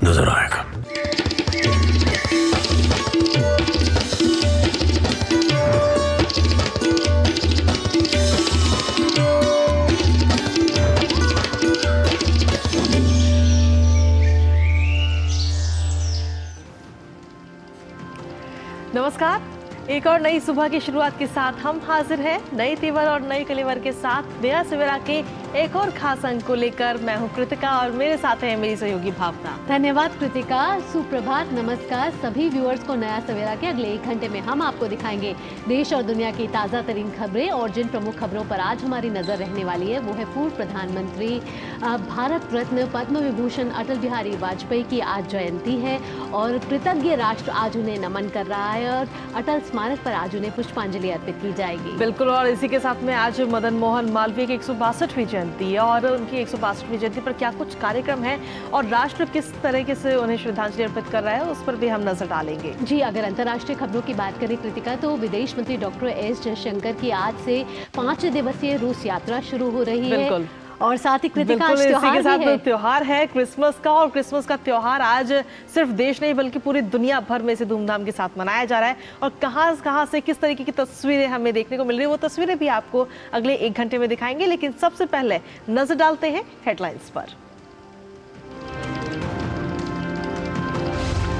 नजर आएगा। नमस्कार, एक और नई सुबह की शुरुआत के साथ हम हाजिर हैं नए तेवर और नए कलेवर के साथ नया सवेरा के एक और खास अंक को लेकर। मैं हूं कृतिका और मेरे साथ है मेरी सहयोगी भावना। धन्यवाद कृतिका। सुप्रभात, नमस्कार सभी व्यूअर्स को। नया सवेरा के अगले 1 घंटे में हम आपको दिखाएंगे देश और दुनिया की ताज़ा तरीन खबरें, और जिन प्रमुख खबरों पर आज हमारी नजर रहने वाली है वो है पूर्व प्रधानमंत्री भारत रत्न पद्म विभूषण अटल बिहारी वाजपेयी की आज जयंती है और कृतज्ञ राष्ट्र आज उन्हें नमन कर रहा है और अटल स्मारक पर आज उन्हें पुष्पांजलि अर्पित की जाएगी। बिल्कुल, और इसी के साथ में आज मदन मोहन मालवीय की 162वीं जयंती है और उनकी 162वीं जयंती पर क्या कुछ कार्यक्रम है और राष्ट्र किस तरीके से उन्हें श्रद्धांजलि अर्पित कर रहा है उस पर भी हम नजर डालेंगे। जी, अगर अंतर्राष्ट्रीय खबरों की बात करें कृतिका, तो विदेश मंत्री डॉक्टर एस जयशंकर की आज से 5 दिवसीय रूस यात्रा शुरू हो रही है और साथ ही कृतिका आज त्योहार है क्रिसमस का, और क्रिसमस का त्योहार आज सिर्फ देश नहीं बल्कि पूरी दुनिया भर में से धूमधाम के साथ मनाया जा रहा है। और कहां से किस तरीके की तस्वीरें हमें देखने को मिल रही है वो तस्वीरें भी आपको अगले 1 घंटे में दिखाएंगे, लेकिन सबसे पहले नजर डालते हैं हेडलाइंस पर।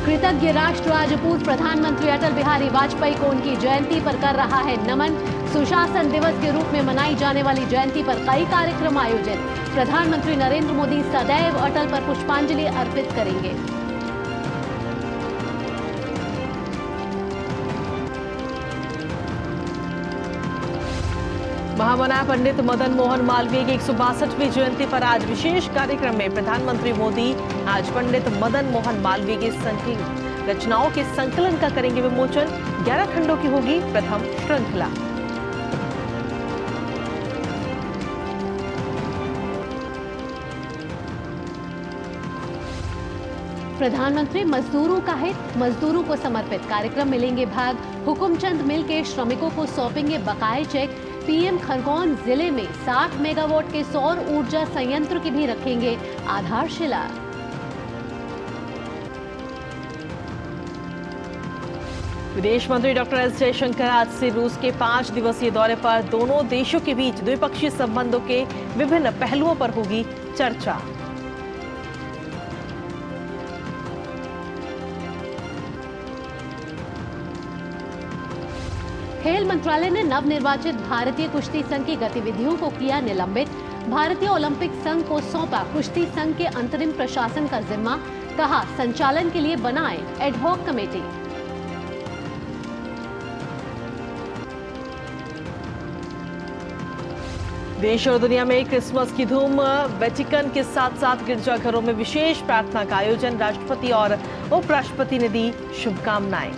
कृतज्ञ राष्ट्र आज पूर्व प्रधानमंत्री अटल बिहारी वाजपेयी को उनकी जयंती पर कर रहा है नमन। सुशासन दिवस के रूप में मनाई जाने वाली जयंती पर कई कार्यक्रम आयोजित। प्रधानमंत्री नरेंद्र मोदी सदैव अटल पर पुष्पांजलि अर्पित करेंगे। महामना पंडित मदन मोहन मालवीय की 162वीं जयंती पर आज विशेष कार्यक्रम में प्रधानमंत्री मोदी आज पंडित मदन मोहन मालवीय की संकलित रचनाओं के संकलन का करेंगे विमोचन। 11 खंडों की होगी प्रथम श्रृंखला। प्रधानमंत्री मजदूरों का हित, मजदूरों को समर्पित कार्यक्रम मिलेंगे भाग। हुकुमचंद मिल के श्रमिकों को सौंपेंगे बकाये चेक। पीएम खरगोन जिले में 60 मेगावाट के सौर ऊर्जा संयंत्र की भी रखेंगे आधारशिला। विदेश मंत्री डॉक्टर एस जयशंकर आज से रूस के 5 दिवसीय दौरे पर। दोनों देशों के बीच द्विपक्षीय संबंधों के विभिन्न पहलुओं पर होगी चर्चा। खेल मंत्रालय ने नवनिर्वाचित भारतीय कुश्ती संघ की गतिविधियों को किया निलंबित। भारतीय ओलंपिक संघ को सौंपा कुश्ती संघ के अंतरिम प्रशासन का जिम्मा। कहा संचालन के लिए बनाए एडहॉक कमेटी। देश और दुनिया में क्रिसमस की धूम। वेटिकन के साथ साथ गिरजाघरों में विशेष प्रार्थना का आयोजन। राष्ट्रपति और उपराष्ट्रपति ने दी शुभकामनाएं।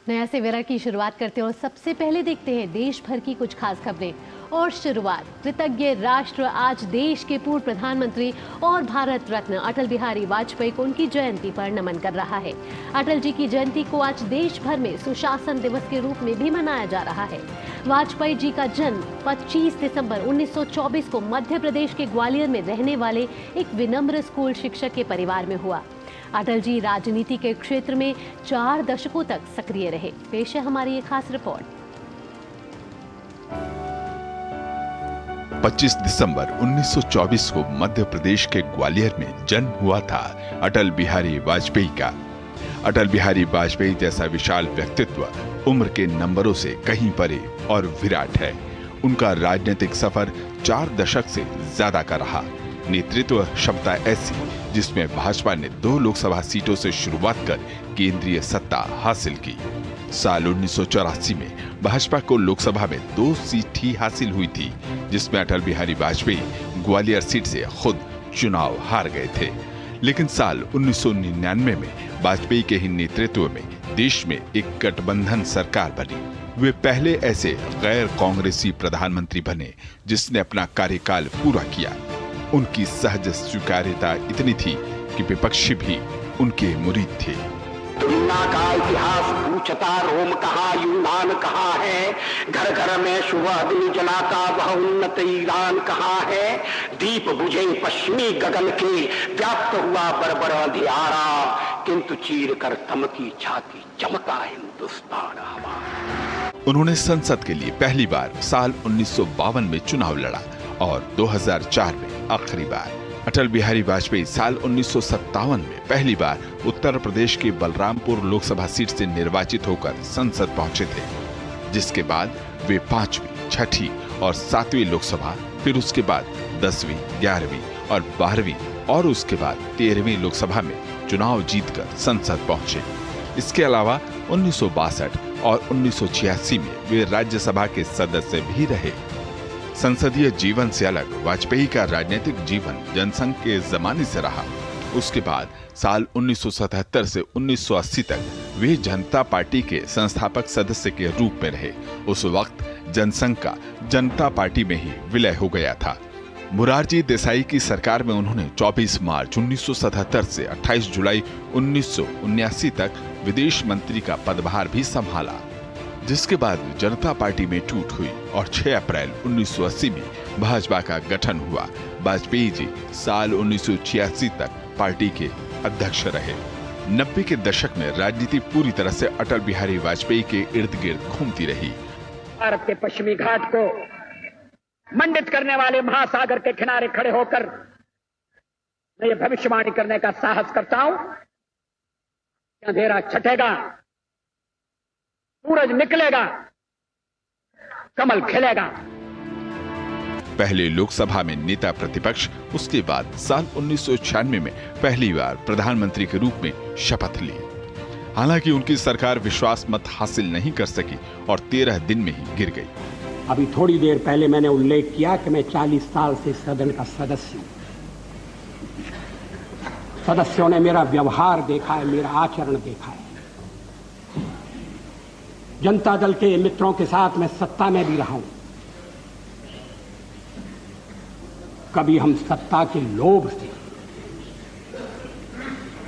नया सवेरा की शुरुआत करते हैं और सबसे पहले देखते हैं देश भर की कुछ खास खबरें। और शुरुआत, कृतज्ञ राष्ट्र आज देश के पूर्व प्रधानमंत्री और भारत रत्न अटल बिहारी वाजपेयी को उनकी जयंती पर नमन कर रहा है। अटल जी की जयंती को आज देश भर में सुशासन दिवस के रूप में भी मनाया जा रहा है। वाजपेयी जी का जन्म 25 दिसंबर 1924 को मध्य प्रदेश के ग्वालियर में रहने वाले एक विनम्र स्कूल शिक्षक के परिवार में हुआ। अटल जी राजनीति के क्षेत्र में 4 दशकों तक सक्रिय रहे। पेश है हमारी ये खास रिपोर्ट। 25 दिसंबर 1924 को मध्य प्रदेश के ग्वालियर में जन्म हुआ था अटल बिहारी वाजपेयी का। अटल बिहारी वाजपेयी जैसा विशाल व्यक्तित्व उम्र के नंबरों से कहीं परे और विराट है। उनका राजनीतिक सफर 4 दशक से ज्यादा का रहा। नेतृत्व क्षमता ऐसी जिसमें भाजपा ने 2 लोकसभा सीटों से शुरुआत कर केंद्रीय सत्ता हासिल की। साल 1984 में भाजपा को लोकसभा में 2 सीट ही हासिल हुई थी, जिसमें अटल बिहारी वाजपेयी ग्वालियर सीट से खुद चुनाव हार गए थे। लेकिन साल 1999 में वाजपेयी के ही नेतृत्व में देश में एक गठबंधन सरकार बनी। वे पहले ऐसे गैर कांग्रेसी प्रधानमंत्री बने जिसने अपना कार्यकाल पूरा किया। उनकी सहज स्वीकार्यता इतनी थी कि विपक्षी भी उनके मुरीद थे। दुनिया का इतिहास पूछता रोम कहाँ यूनान कहाँ है, घर घर में शुभ अग्नि जलाता वह उन्नत ईरान कहाँ है, दीप बुझे पश्चिमी गगन के व्याप्त हुआ बरबर अंधियारा, किंतु चीर कर तमकी छाती चमका हिंदुस्तान हमारा। उन्होंने संसद के लिए पहली बार साल 1952 में चुनाव लड़ा और 2004 में आखिरी बार। अटल बिहारी वाजपेयी साल 1957 में पहली बार उत्तर प्रदेश के बलरामपुर लोकसभा सीट से निर्वाचित होकर संसद पहुंचे थे, जिसके बाद वे 5वीं, 6ठी और 7वीं लोकसभा, फिर उसके बाद 10वीं, 11वीं और 12वीं और उसके बाद 13वीं लोकसभा में चुनाव जीतकर संसद पहुंचे। इसके अलावा 1962 और 1986 में वे राज्यसभा के सदस्य भी रहे। संसदीय जीवन से अलग वाजपेयी का राजनीतिक जीवन जनसंघ के जमाने से रहा। उसके बाद साल 1977 से 1980 तक वे जनता पार्टी के संस्थापक सदस्य के रूप में रहे। उस वक्त जनसंघ का जनता पार्टी में ही विलय हो गया था। मोरारजी देसाई की सरकार में उन्होंने 24 मार्च 1977 से 28 जुलाई 1979 तक विदेश मंत्री का पदभार भी संभाला, जिसके बाद जनता पार्टी में टूट हुई और 6 अप्रैल 1980 में भाजपा का गठन हुआ। वाजपेयी जी साल 1986 तक पार्टी के अध्यक्ष रहे। 90 के दशक में राजनीति पूरी तरह से अटल बिहारी वाजपेयी के इर्द गिर्द घूमती रही। भारत के पश्चिमी घाट को मंडित करने वाले महासागर के किनारे खड़े होकर मैं ये भविष्यवाणी करने का साहस करता हूं, अंधेरा छटेगा, सूरज निकलेगा, कमल खिलेगा। पहले लोकसभा में नेता प्रतिपक्ष, उसके बाद साल 1996 में पहली बार प्रधानमंत्री के रूप में शपथ ली। हालांकि उनकी सरकार विश्वास मत हासिल नहीं कर सकी और 13 दिन में ही गिर गई। अभी थोड़ी देर पहले मैंने उल्लेख किया कि मैं 40 साल से सदन का सदस्य हूं। सदस्यों ने मेरा व्यवहार देखा है, मेरा आचरण देखा है। जनता दल के मित्रों के साथ मैं सत्ता में भी रहा हूं। कभी हम सत्ता के लोभ से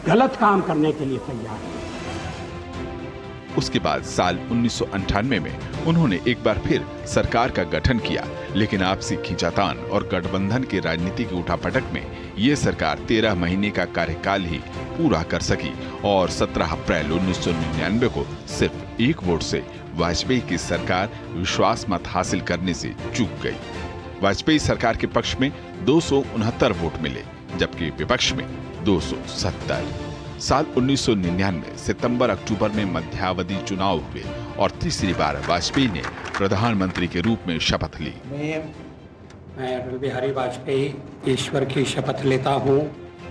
गलत काम करने के लिए तैयार हैं। उसके बाद साल 1998 में उन्होंने एक बार फिर सरकार का गठन किया, लेकिन आपसी खींचातान और गठबंधन की राजनीति की उठापटक में ये सरकार 13 महीने का कार्यकाल ही पूरा कर सकी और 17 अप्रैल 1999 को सिर्फ 1 वोट से वाजपेयी की सरकार विश्वास मत हासिल करने से चूक गई। वाजपेयी सरकार के पक्ष में 269 वोट मिले, जबकि विपक्ष में 270। साल 1999 सितंबर-अक्टूबर में मध्यावधि चुनाव हुए और तीसरी बार वाजपेयी ने प्रधानमंत्री के रूप में शपथ ली। मैं अटल बिहारी वाजपेयी ईश्वर की शपथ लेता हूँ।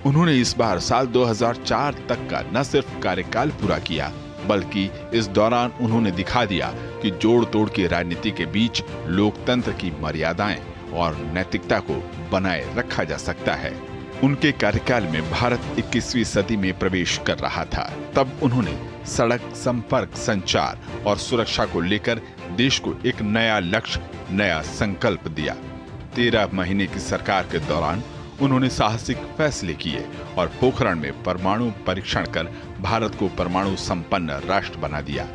उन्होंने इस बार साल 2004 तक का न सिर्फ कार्यकाल पूरा किया, बल्कि इस दौरान उन्होंने दिखा दिया कि जोड़ तोड़ की राजनीति के बीच लोकतंत्र की मर्यादाएं और नैतिकता को बनाए रखा जा सकता है। उनके कार्यकाल में भारत 21वीं सदी में प्रवेश कर रहा था। तब उन्होंने सड़क, संपर्क, संचार और सुरक्षा को लेकर देश को एक नया लक्ष्य, नया संकल्प दिया। 13 महीने की सरकार के दौरान उन्होंने साहसिक फैसले किए और पोखरण में परमाणु परीक्षण कर भारत को परमाणु संपन्न राष्ट्र बना दिया।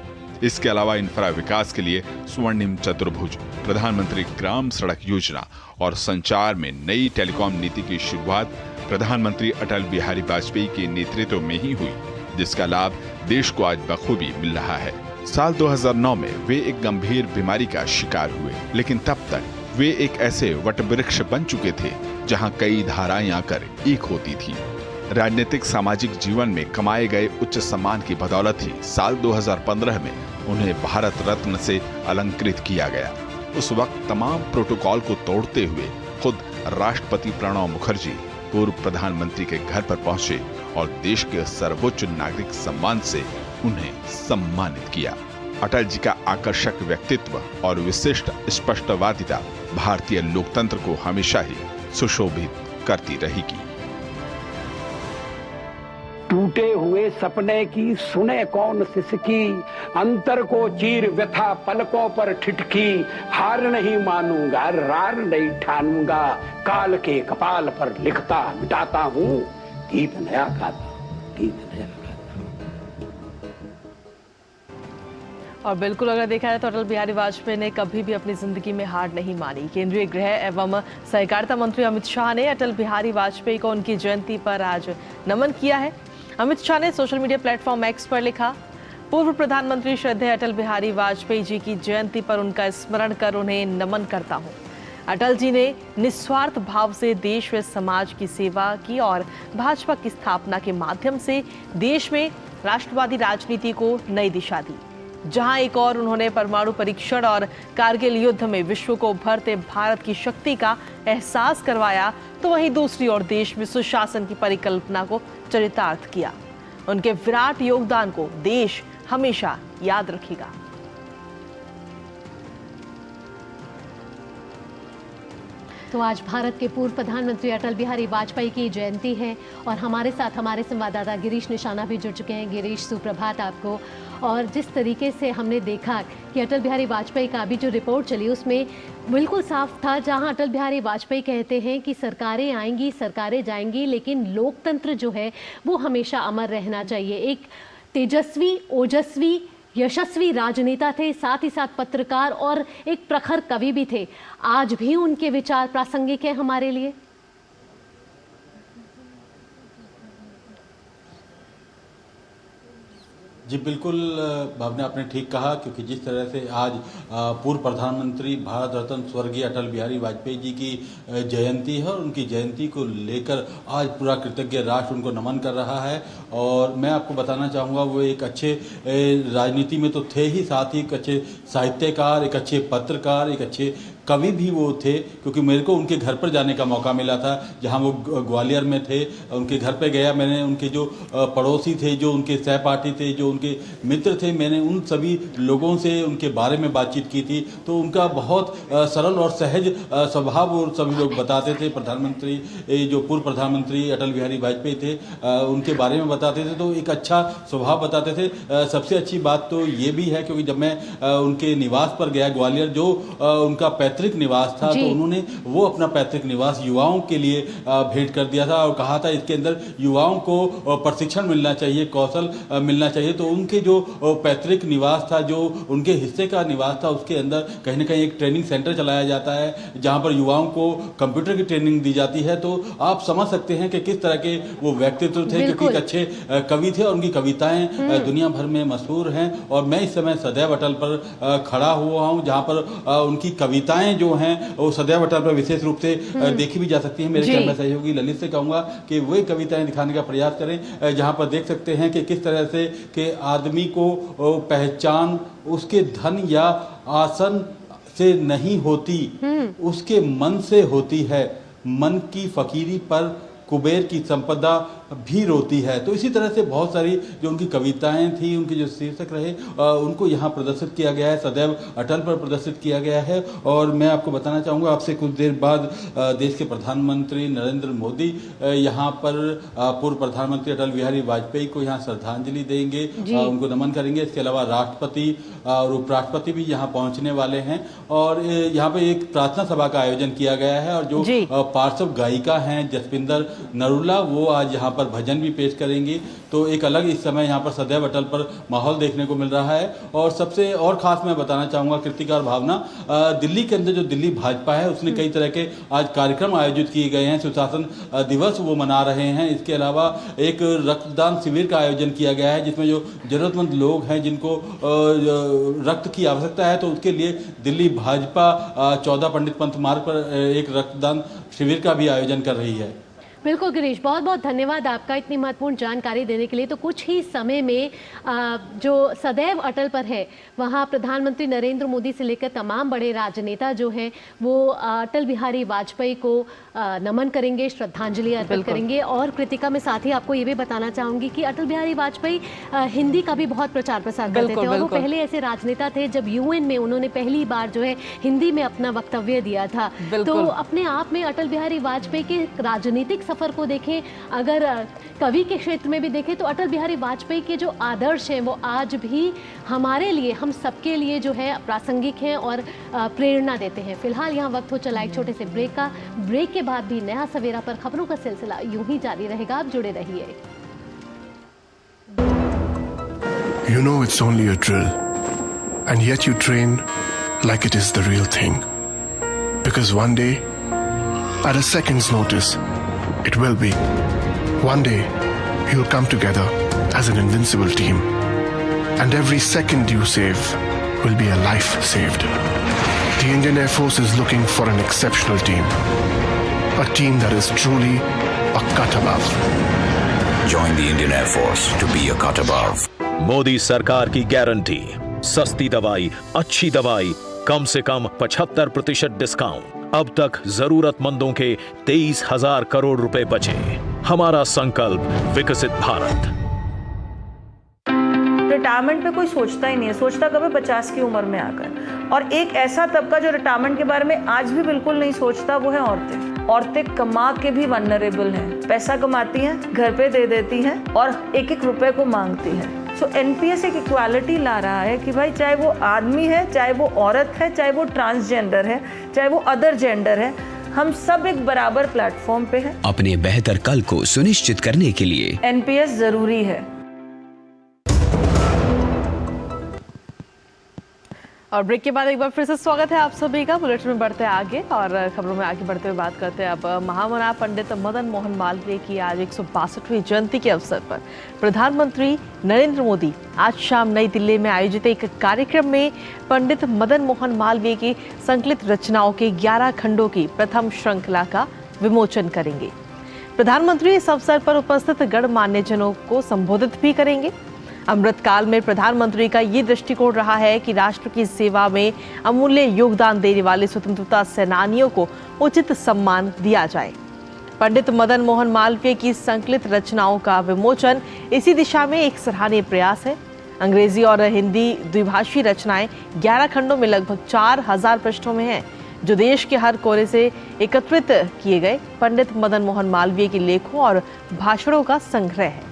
इसके अलावा इंफ्रा विकास के लिए स्वर्णिम चतुर्भुज, प्रधानमंत्री ग्राम सड़क योजना और संचार में नई टेलीकॉम नीति की शुरुआत प्रधानमंत्री अटल बिहारी वाजपेयी के नेतृत्व में ही हुई, जिसका लाभ देश को आज बखूबी मिल रहा है। साल 2009 में वे एक गंभीर बीमारी का शिकार हुए, लेकिन तब तक वे एक ऐसे वटवृक्ष बन चुके थे जहां कई धाराएं आकर एक होती थी। राजनीतिक सामाजिक जीवन में कमाए गए उच्च सम्मान की बदौलत ही साल 2015 में उन्हें भारत रत्न से अलंकृत किया गया। उस वक्त तमाम प्रोटोकॉल को तोड़ते हुए खुद राष्ट्रपति प्रणब मुखर्जी पूर्व प्रधानमंत्री के घर पर पहुंचे और देश के सर्वोच्च नागरिक सम्मान से उन्हें सम्मानित किया। अटल जी का आकर्षक व्यक्तित्व और विशिष्ट स्पष्टवादिता भारतीय लोकतंत्र को हमेशा ही सुशोभित करती रहेगी। टूटे हुए सपने की सुने कौन सिसकी, अंतर को चीर व्यथा पलकों पर ठिठकी, हार नहीं मानूंगा रार नहीं ठानूंगा, काल के कपाल पर लिखता मिटाता हूँ, गीत नया गाता, गीत नया गाता। और बिल्कुल अगर देखा जाए तो अटल बिहारी वाजपेयी ने कभी भी अपनी जिंदगी में हार नहीं मानी। केंद्रीय गृह एवं सहकारिता मंत्री अमित शाह ने अटल बिहारी वाजपेयी को उनकी जयंती पर आज नमन किया है। अमित शाह ने सोशल मीडिया प्लेटफॉर्म एक्स पर लिखा, पूर्व प्रधानमंत्री श्रद्धेय अटल बिहारी वाजपेयी जी की जयंती पर उनका स्मरण कर उन्हें नमन करता हूँ। अटल जी ने निस्वार्थ भाव से देश व समाज की सेवा की और भाजपा की स्थापना के माध्यम से देश में राष्ट्रवादी राजनीति को नई दिशा दी। जहां एक और उन्होंने परमाणु परीक्षण और कारगिल युद्ध में विश्व को उभरते भारत की शक्ति का एहसास करवाया, तो वहीं दूसरी ओर देश में सुशासन की परिकल्पना को चरितार्थ किया। उनके विराट योगदान को देश हमेशा याद रखेगा। तो आज भारत के पूर्व प्रधानमंत्री अटल बिहारी वाजपेयी की जयंती है और हमारे साथ हमारे संवाददाता गिरीश निशाना भी जुड़ चुके हैं। गिरीश, सुप्रभात आपको। और जिस तरीके से हमने देखा कि अटल बिहारी वाजपेयी का अभी जो रिपोर्ट चली उसमें बिल्कुल साफ था, जहां अटल बिहारी वाजपेयी कहते हैं कि सरकारें आएंगी, सरकारें जाएंगी, लेकिन लोकतंत्र जो है वो हमेशा अमर रहना चाहिए। एक तेजस्वी, ओजस्वी, यशस्वी राजनेता थे, साथ ही साथ पत्रकार और एक प्रखर कवि भी थे। आज भी उनके विचार प्रासंगिक है हमारे लिए। जी बिल्कुल भावना, आपने ठीक कहा, क्योंकि जिस तरह से आज पूर्व प्रधानमंत्री भारत रत्न स्वर्गीय अटल बिहारी वाजपेयी जी की जयंती है और उनकी जयंती को लेकर आज पूरा कृतज्ञ राष्ट्र उनको नमन कर रहा है। और मैं आपको बताना चाहूँगा, वो एक अच्छे राजनीति में तो थे ही, साथ ही एक अच्छे साहित्यकार, एक अच्छे पत्रकार, एक अच्छे कवि भी वो थे, क्योंकि मेरे को उनके घर पर जाने का मौका मिला था जहां वो ग्वालियर में थे। उनके घर पे गया मैंने, उनके जो पड़ोसी थे, जो उनके सहपाठी थे, जो उनके मित्र थे, मैंने उन सभी लोगों से उनके बारे में बातचीत की थी। तो उनका बहुत सरल और सहज स्वभाव वो सभी लोग बताते थे। प्रधानमंत्री, जो पूर्व प्रधानमंत्री अटल बिहारी वाजपेयी थे, उनके बारे में बताते थे, तो एक अच्छा स्वभाव बताते थे। सबसे अच्छी बात तो ये भी है, क्योंकि जब मैं उनके निवास पर गया ग्वालियर, जो उनका पैतृक निवास था, तो उन्होंने वो अपना पैतृक निवास युवाओं के लिए भेंट कर दिया था और कहा था इसके अंदर युवाओं को प्रशिक्षण मिलना चाहिए, कौशल मिलना चाहिए। तो उनके जो पैतृक निवास था, जो उनके हिस्से का निवास था, उसके अंदर कहीं ना कहीं एक ट्रेनिंग सेंटर चलाया जाता है जहां पर युवाओं को कंप्यूटर की ट्रेनिंग दी जाती है। तो आप समझ सकते हैं कि किस तरह के वो व्यक्तित्व थे, क्योंकि एक अच्छे कवि थे और उनकी कविताएं दुनिया भर में मशहूर हैं। और मैं इस समय सदैव अटल पर खड़ा हुआ हूं, जहां पर उनकी कविताएं जो हैं वो सदैव अटल पर विशेष रूप से देखी भी जा सकती हैं। मेरे कैमरा सहयोगी ललित से कहूंगा कि वे कविताएं दिखाने का प्रयास करें, जहां पर देख सकते हैं कि किस तरह से कि आदमी को पहचान उसके धन या आसन से नहीं होती, उसके मन से होती है। मन की फकीरी पर कुबेर की संपदा भी रोती है। तो इसी तरह से बहुत सारी जो उनकी कविताएं थी, उनके जो शीर्षक रहे, उनको यहाँ प्रदर्शित किया गया है, सदैव अटल पर प्रदर्शित किया गया है। और मैं आपको बताना चाहूँगा, आपसे कुछ देर बाद देश के प्रधानमंत्री नरेंद्र मोदी यहाँ पर पूर्व प्रधानमंत्री अटल बिहारी वाजपेयी को यहाँ श्रद्धांजलि देंगे, उनको नमन करेंगे। इसके अलावा राष्ट्रपति और उपराष्ट्रपति भी यहाँ पहुँचने वाले हैं और यहाँ पे एक प्रार्थना सभा का आयोजन किया गया है। और जो पार्श्व गायिका हैं जसपिंदर नरूला, वो आज यहाँ पर भजन भी पेश करेंगी। तो एक अलग इस समय यहाँ पर सदैव अटल पर माहौल देखने को मिल रहा है। और सबसे और खास मैं बताना चाहूँगा कृतिका और भावना, दिल्ली के अंदर जो दिल्ली भाजपा है उसने कई तरह के आज कार्यक्रम आयोजित किए गए हैं। सुशासन दिवस वो मना रहे हैं। इसके अलावा एक रक्तदान शिविर का आयोजन किया गया है, जिसमें जो जरूरतमंद लोग हैं जिनको रक्त की आवश्यकता है, तो उसके लिए दिल्ली भाजपा 14 पंडित पंथ मार्ग पर एक रक्तदान शिविर का भी आयोजन कर रही है। बिल्कुल गिरीश, बहुत बहुत धन्यवाद आपका इतनी महत्वपूर्ण जानकारी देने के लिए। तो कुछ ही समय में जो सदैव अटल पर है, वहाँ प्रधानमंत्री नरेंद्र मोदी से लेकर तमाम बड़े राजनेता जो हैं वो अटल बिहारी वाजपेयी को नमन करेंगे, श्रद्धांजलि अर्पित करेंगे। और कृतिका, मैं साथ ही आपको ये भी बताना चाहूँगी कि अटल बिहारी वाजपेयी हिंदी का भी बहुत प्रचार प्रसार करते थे और वो पहले ऐसे राजनेता थे जब UN में उन्होंने पहली बार जो है हिंदी में अपना वक्तव्य दिया था। तो अपने आप में अटल बिहारी वाजपेयी के राजनीतिक सफर को देखें, अगर कवि के क्षेत्र में भी देखें, तो अटल बिहारी वाजपेयी के जो आदर्श हैं वो आज भी हमारे लिए, हम सबके लिए जो है प्रासंगिक हैं और प्रेरणा देते हैं। फिलहाल यहाँ वक्त हो चला एक छोटे से ब्रेक का। ब्रेक के बाद भी नया सवेरा पर खबरों का सिलसिला यूं ही जारी रहेगा। आप जुड़े रहिए। You know it's only a drill, and yet you train like it is the real thing. Because one day, at a second's notice, it will be. One day, you'll come together as an invincible team. And every second you save will be a life saved. The Indian Air Force is looking for an exceptional team. A team that is truly a cut above. Join the Indian Air Force to be a cut above. Modi सरकार की guarantee, सस्ती दवाई, अच्छी दवाई, कम से कम 75% discount. अब तक जरूरतमंदों के 23,000 करोड़ रुपए बचे। हमारा संकल्प विकसित भारत। रिटायरमेंट पे कोई सोचता ही नहीं है, सोचता कब है 50 की उम्र में आकर। और एक ऐसा तबका जो रिटायरमेंट के बारे में आज भी बिल्कुल नहीं सोचता, वो है औरतें। औरतें कमा के भी वनरेबल हैं, पैसा कमाती हैं, घर पे दे देती हैं और एक एक रुपए को मांगती हैं। सो एनपीएस एक इक्वालिटी ला रहा है कि भाई चाहे वो आदमी है, चाहे वो औरत है, चाहे वो ट्रांसजेंडर है, चाहे वो अदर जेंडर है, हम सब एक बराबर प्लेटफॉर्म पे हैं। अपने बेहतर कल को सुनिश्चित करने के लिए एनपीएस जरूरी है। और ब्रेक के बाद एक बार फिर से स्वागत है आप सभी का। बुलेटिन में बढ़ते हैं आगे और खबरों में आगे बढ़ते हुए बात करते हैं अब महामना पंडित मदन मोहन मालवीय की आज 162वीं जयंती के अवसर पर प्रधानमंत्री नरेंद्र मोदी आज शाम नई दिल्ली में आयोजित एक कार्यक्रम में पंडित मदन मोहन मालवीय की संकलित रचनाओं के 11 खंडों की प्रथम श्रृंखला का विमोचन करेंगे। प्रधानमंत्री इस अवसर पर उपस्थित गणमान्यजनों को संबोधित भी करेंगे। अमृतकाल में प्रधानमंत्री का ये दृष्टिकोण रहा है कि राष्ट्र की सेवा में अमूल्य योगदान देने वाले स्वतंत्रता सेनानियों को उचित सम्मान दिया जाए। पंडित मदन मोहन मालवीय की संकलित रचनाओं का विमोचन इसी दिशा में एक सराहनीय प्रयास है। अंग्रेजी और हिंदी द्विभाषी रचनाएं 11 खंडों में लगभग 4000 पृष्ठों में हैं, जो देश के हर कोने से एकत्रित किए गए पंडित मदन मोहन मालवीय के लेखों और भाषणों का संग्रह है।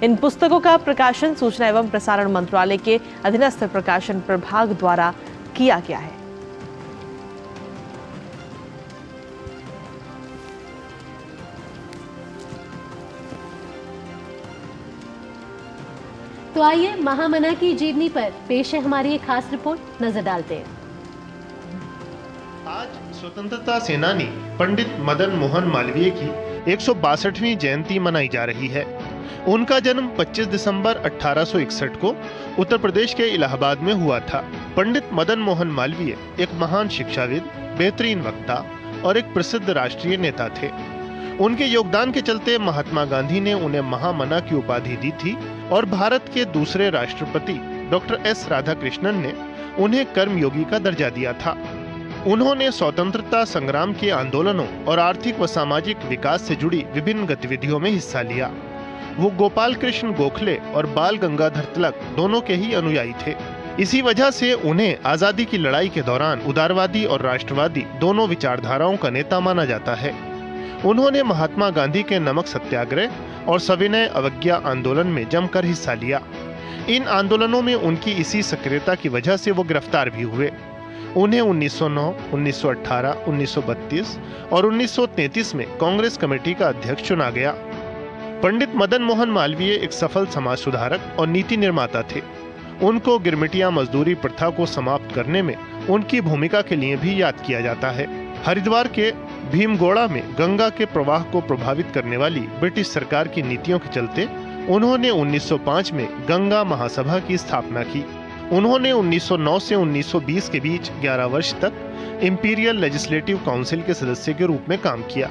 इन पुस्तकों का प्रकाशन सूचना एवं प्रसारण मंत्रालय के अधीनस्थ प्रकाशन प्रभाग द्वारा किया गया है। तो आइए महामना की जीवनी पर पेश है हमारी एक खास रिपोर्ट, नजर डालते हैं। आज स्वतंत्रता सेनानी पंडित मदन मोहन मालवीय की 162वीं जयंती मनाई जा रही है। उनका जन्म 25 दिसंबर 1861 को उत्तर प्रदेश के इलाहाबाद में हुआ था। पंडित मदन मोहन मालवीय एक महान शिक्षाविद, बेहतरीन वक्ता और एक प्रसिद्ध राष्ट्रीय नेता थे। उनके योगदान के चलते महात्मा गांधी ने उन्हें महामना की उपाधि दी थी और भारत के दूसरे राष्ट्रपति डॉक्टर एस राधाकृष्णन ने उन्हें कर्मयोगी का दर्जा दिया था। उन्होंने स्वतंत्रता संग्राम के आंदोलनों और आर्थिक व सामाजिक विकास से जुड़ी विभिन्न गतिविधियों में हिस्सा लिया। वो गोपाल कृष्ण गोखले और बाल गंगाधर तिलक दोनों के ही अनुयायी थे। इसी वजह से उन्हें आजादी की लड़ाई के दौरान उदारवादी और राष्ट्रवादी दोनों विचारधाराओं का नेता माना जाता है। उन्होंने महात्मा गांधी के नमक सत्याग्रह और सविनय अवज्ञा आंदोलन में जमकर हिस्सा लिया। इन आंदोलनों में उनकी इसी सक्रियता की वजह से वो गिरफ्तार भी हुए। उन्हें 1909, 1918, 1932 और 1933 में कांग्रेस कमेटी का अध्यक्ष चुना गया। पंडित मदन मोहन मालवीय एक सफल समाज सुधारक और नीति निर्माता थे। उनको गिरमिटिया मजदूरी प्रथा को समाप्त करने में उनकी भूमिका के लिए भी याद किया जाता है। हरिद्वार के भीमगोड़ा में गंगा के प्रवाह को प्रभावित करने वाली ब्रिटिश सरकार की नीतियों के चलते उन्होंने 1905 में गंगा महासभा की स्थापना की। उन्होंने 1909 से 1920 के बीच 11 वर्ष तक इंपीरियल लेजिस्लेटिव काउंसिल के सदस्य के रूप में काम किया।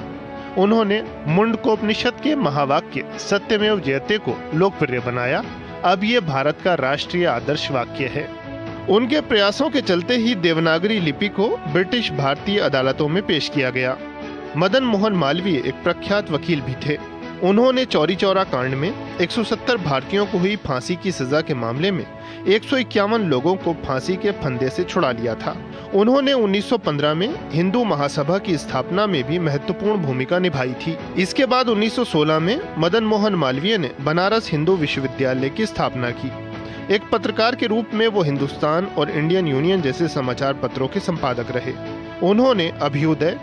उन्होंने मुंडकोपनिषद के महावाक्य सत्यमेव जयते को लोकप्रिय बनाया। अब ये भारत का राष्ट्रीय आदर्श वाक्य है। उनके प्रयासों के चलते ही देवनागरी लिपि को ब्रिटिश भारतीय अदालतों में पेश किया गया। मदन मोहन मालवीय एक प्रख्यात वकील भी थे। उन्होंने चौरी चौरा कांड में 170 भारतीयों को हुई फांसी की सजा के मामले में 151 लोगों को फांसी के फंदे से छुड़ा लिया था। उन्होंने 1915 में हिंदू महासभा की स्थापना में भी महत्वपूर्ण भूमिका निभाई थी। इसके बाद 1916 में मदन मोहन मालवीय ने बनारस हिंदू विश्वविद्यालय की स्थापना की। एक पत्रकार के रूप में वो हिंदुस्तान और इंडियन यूनियन जैसे समाचार पत्रों के संपादक रहे। उन्होंने अभ्युदय,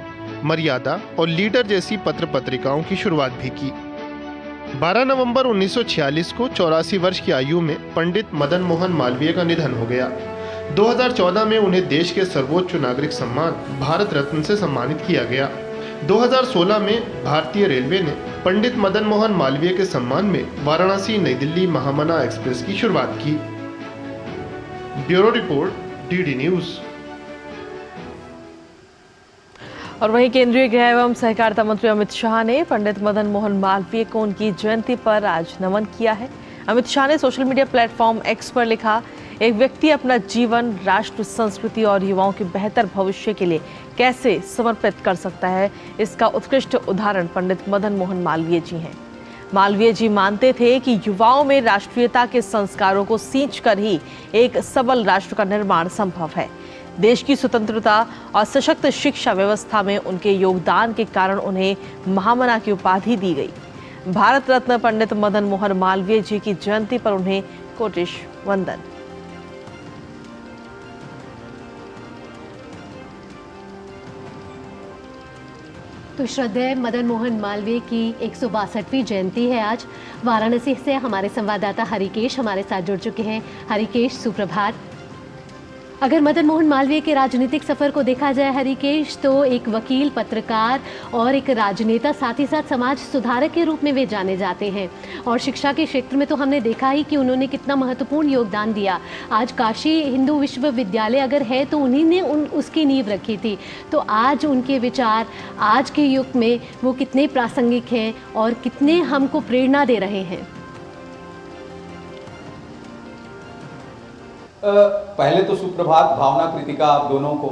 मर्यादा और लीडर जैसी पत्र पत्रिकाओं की शुरुआत भी की। 12 नवंबर 1946 को 84 वर्ष की आयु में पंडित मदन मोहन मालवीय का निधन हो गया। 2014 में उन्हें देश के सर्वोच्च नागरिक सम्मान भारत रत्न से सम्मानित किया गया। 2016 में भारतीय रेलवे ने पंडित मदन मोहन मालवीय के सम्मान में वाराणसी नई दिल्ली महामना एक्सप्रेस की शुरुआत की। Bureau report, DD news. और वहीं केंद्रीय गृह एवं सहकारिता मंत्री अमित शाह ने पंडित मदन मोहन मालवीय को उनकी जयंती पर आज नमन किया है। अमित शाह ने सोशल मीडिया प्लेटफॉर्म एक्स पर लिखा, एक व्यक्ति अपना जीवन राष्ट्र, संस्कृति और युवाओं के बेहतर भविष्य के लिए कैसे समर्पित कर सकता है, इसका उत्कृष्ट उदाहरण पंडित मदन मोहन मालवीय जी हैं। मालवीय जी मानते थे कि युवाओं में राष्ट्रीयता के संस्कारों को सींचकर ही एक सबल राष्ट्र का निर्माण संभव है। देश की स्वतंत्रता और सशक्त शिक्षा व्यवस्था में उनके योगदान के कारण उन्हें महामना की उपाधि दी गई। भारत रत्न पंडित मदन मोहन मालवीय जी की जयंती पर उन्हें कोटिश वंदन। तो श्रद्धेय मदन मोहन मालवीय की 162वीं जयंती है आज। वाराणसी से हमारे संवाददाता हरिकेश हमारे साथ जुड़ चुके हैं। हरिकेश, सुप्रभात। अगर मदन मोहन मालवीय के राजनीतिक सफर को देखा जाए हरिकेश, तो एक वकील, पत्रकार और एक राजनेता, साथ ही साथ समाज सुधारक के रूप में वे जाने जाते हैं। और शिक्षा के क्षेत्र में तो हमने देखा ही कि उन्होंने कितना महत्वपूर्ण योगदान दिया। आज काशी हिंदू विश्वविद्यालय अगर है तो उन्हीं ने उसकी नींव रखी थी। तो आज उनके विचार आज के युग में वो कितने प्रासंगिक हैं और कितने हमको प्रेरणा दे रहे हैं। पहले तो सुप्रभात भावना, कृतिका, आप दोनों को।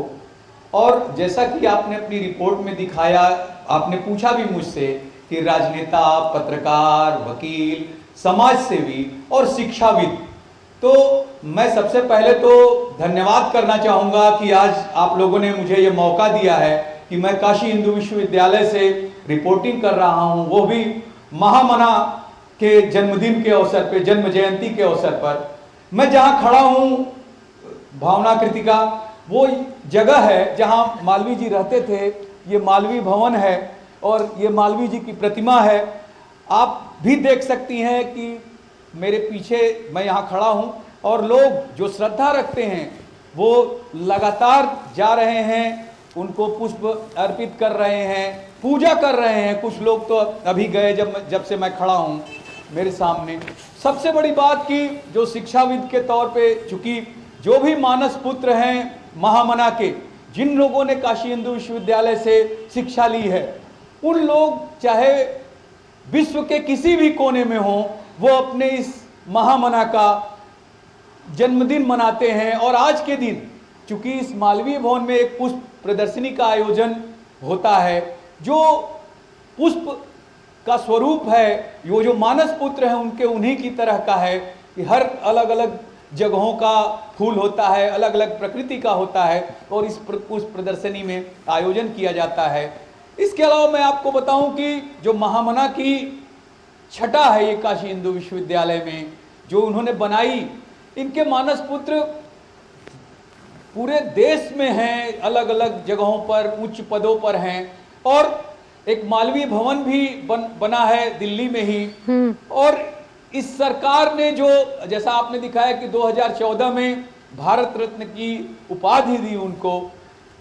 और जैसा कि आपने अपनी रिपोर्ट में दिखाया, आपने पूछा भी मुझसे कि राजनेता, पत्रकार, वकील, समाज सेवी और शिक्षाविद, तो मैं सबसे पहले तो धन्यवाद करना चाहूँगा कि आज आप लोगों ने मुझे ये मौका दिया है कि मैं काशी हिंदू विश्वविद्यालय से रिपोर्टिंग कर रहा हूँ, वो भी महामना के जन्मदिन के अवसर पर, जन्म जयंती के अवसर पर। मैं जहां खड़ा हूं, भावना, कृतिका, वो जगह है जहां मालवीय जी रहते थे। ये मालवीय भवन है और ये मालवीय जी की प्रतिमा है। आप भी देख सकती हैं कि मेरे पीछे मैं यहाँ खड़ा हूं और लोग जो श्रद्धा रखते हैं वो लगातार जा रहे हैं, उनको पुष्प अर्पित कर रहे हैं, पूजा कर रहे हैं। कुछ लोग तो अभी गए जब से मैं खड़ा हूं मेरे सामने। सबसे बड़ी बात कि जो शिक्षाविद के तौर पे, चूंकि जो भी मानस पुत्र हैं महामना के, जिन लोगों ने काशी हिंदू विश्वविद्यालय से शिक्षा ली है, उन लोग चाहे विश्व के किसी भी कोने में हो, वो अपने इस महामना का जन्मदिन मनाते हैं। और आज के दिन चूंकि इस मालवीय भवन में एक पुष्प प्रदर्शनी का आयोजन होता है, जो पुष्प का स्वरूप है, वो जो मानस पुत्र हैं उनके उन्हीं की तरह का है कि हर अलग अलग जगहों का फूल होता है, अलग अलग प्रकृति का होता है और इस पुष्प प्रदर्शनी में आयोजन किया जाता है। इसके अलावा मैं आपको बताऊं कि जो महामना की छटा है ये काशी हिंदू विश्वविद्यालय में जो उन्होंने बनाई, इनके मानस पुत्र पूरे देश में हैं, अलग अलग जगहों पर उच्च पदों पर हैं। और एक मालवीय भवन भी बना है दिल्ली में ही। और इस सरकार ने जो, जैसा आपने दिखाया कि 2014 में भारत रत्न की उपाधि दी उनको,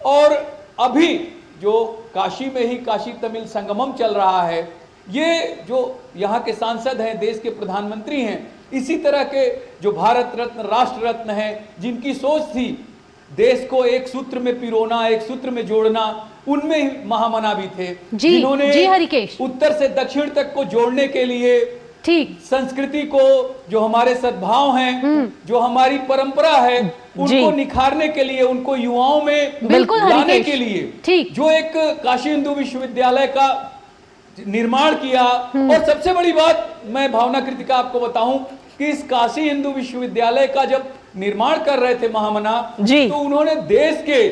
और अभी जो काशी में ही काशी तमिल संगमम चल रहा है, ये जो यहाँ के सांसद हैं, देश के प्रधानमंत्री हैं, इसी तरह के जो भारत रत्न, राष्ट्र रत्न हैं, जिनकी सोच थी देश को एक सूत्र में पिरोना, एक सूत्र में जोड़ना, उनमें ही महामना भी थे, जिन्होंने उत्तर से दक्षिण तक को जोड़ने के लिए, ठीक, संस्कृति को, जो हमारे सद्भाव हैं, जो हमारी परंपरा है, उनको निखारने के लिए, उनको युवाओं में लाने के लिए, ठीक, जो एक काशी हिंदू विश्वविद्यालय का निर्माण किया। और सबसे बड़ी बात मैं भावना, कृतिका, आपको बताऊं कि इस काशी हिंदू विश्वविद्यालय का जब निर्माण कर रहे थे महामना, तो उन्होंने देश के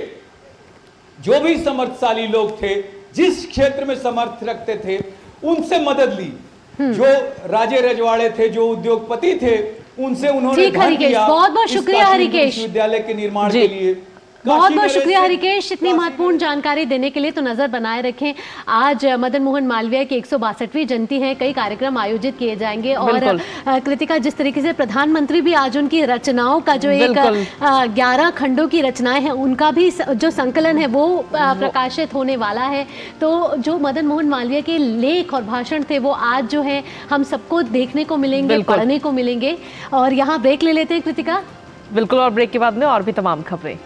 जो भी समर्थशाली लोग थे, जिस क्षेत्र में समर्थ रखते थे, उनसे मदद ली। जो राजे रजवाड़े थे, जो उद्योगपति थे, उनसे उन्होंने धन दिया। बहुत बहुत शुक्रिया हरिकेश विश्वविद्यालय के निर्माण के लिए। बहुत बहुत शुक्रिया हरिकेश, इतनी महत्वपूर्ण जानकारी देने के लिए। तो नजर बनाए रखें, आज मदन मोहन मालवीय की 162वीं जयंती है, कई कार्यक्रम आयोजित किए जाएंगे। और कृतिका, जिस तरीके से प्रधानमंत्री भी आज उनकी रचनाओं का जो एक 11 खंडों की रचनाएं हैं उनका भी जो संकलन है वो प्रकाशित होने वाला है। तो जो मदन मोहन मालवीय के लेख और भाषण थे वो आज जो है हम सबको देखने को मिलेंगे, पढ़ने को मिलेंगे। और यहाँ ब्रेक ले लेते हैं कृतिका। बिल्कुल, और ब्रेक के बाद में और भी तमाम खबरें।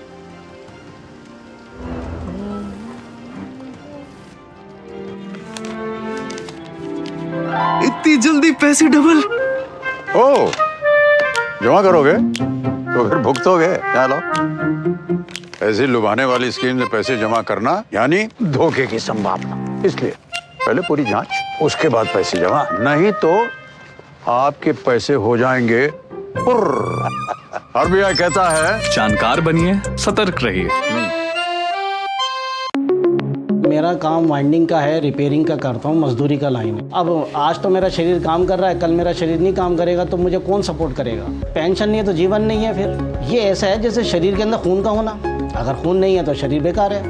इतनी जल्दी पैसे डबल? ओ, जमा करोगे तो फिर भुगतोगे। क्या लो, ऐसी लुभाने वाली स्कीम में पैसे जमा करना यानी धोखे की संभावना, इसलिए पहले पूरी जांच, उसके बाद पैसे जमा, नहीं तो आपके पैसे हो जाएंगे आरबीआई कहता है जानकार बनिए, सतर्क रहिए। मेरा काम वाइंडिंग का है, रिपेयरिंग का करता हूँ, मजदूरी का लाइन है। अब आज तो मेरा शरीर काम कर रहा है, कल मेरा शरीर नहीं काम करेगा तो मुझे कौन सपोर्ट करेगा? पेंशन नहीं है तो जीवन नहीं है। फिर ये ऐसा है जैसे शरीर के अंदर खून का होना, अगर खून नहीं है तो शरीर बेकार है।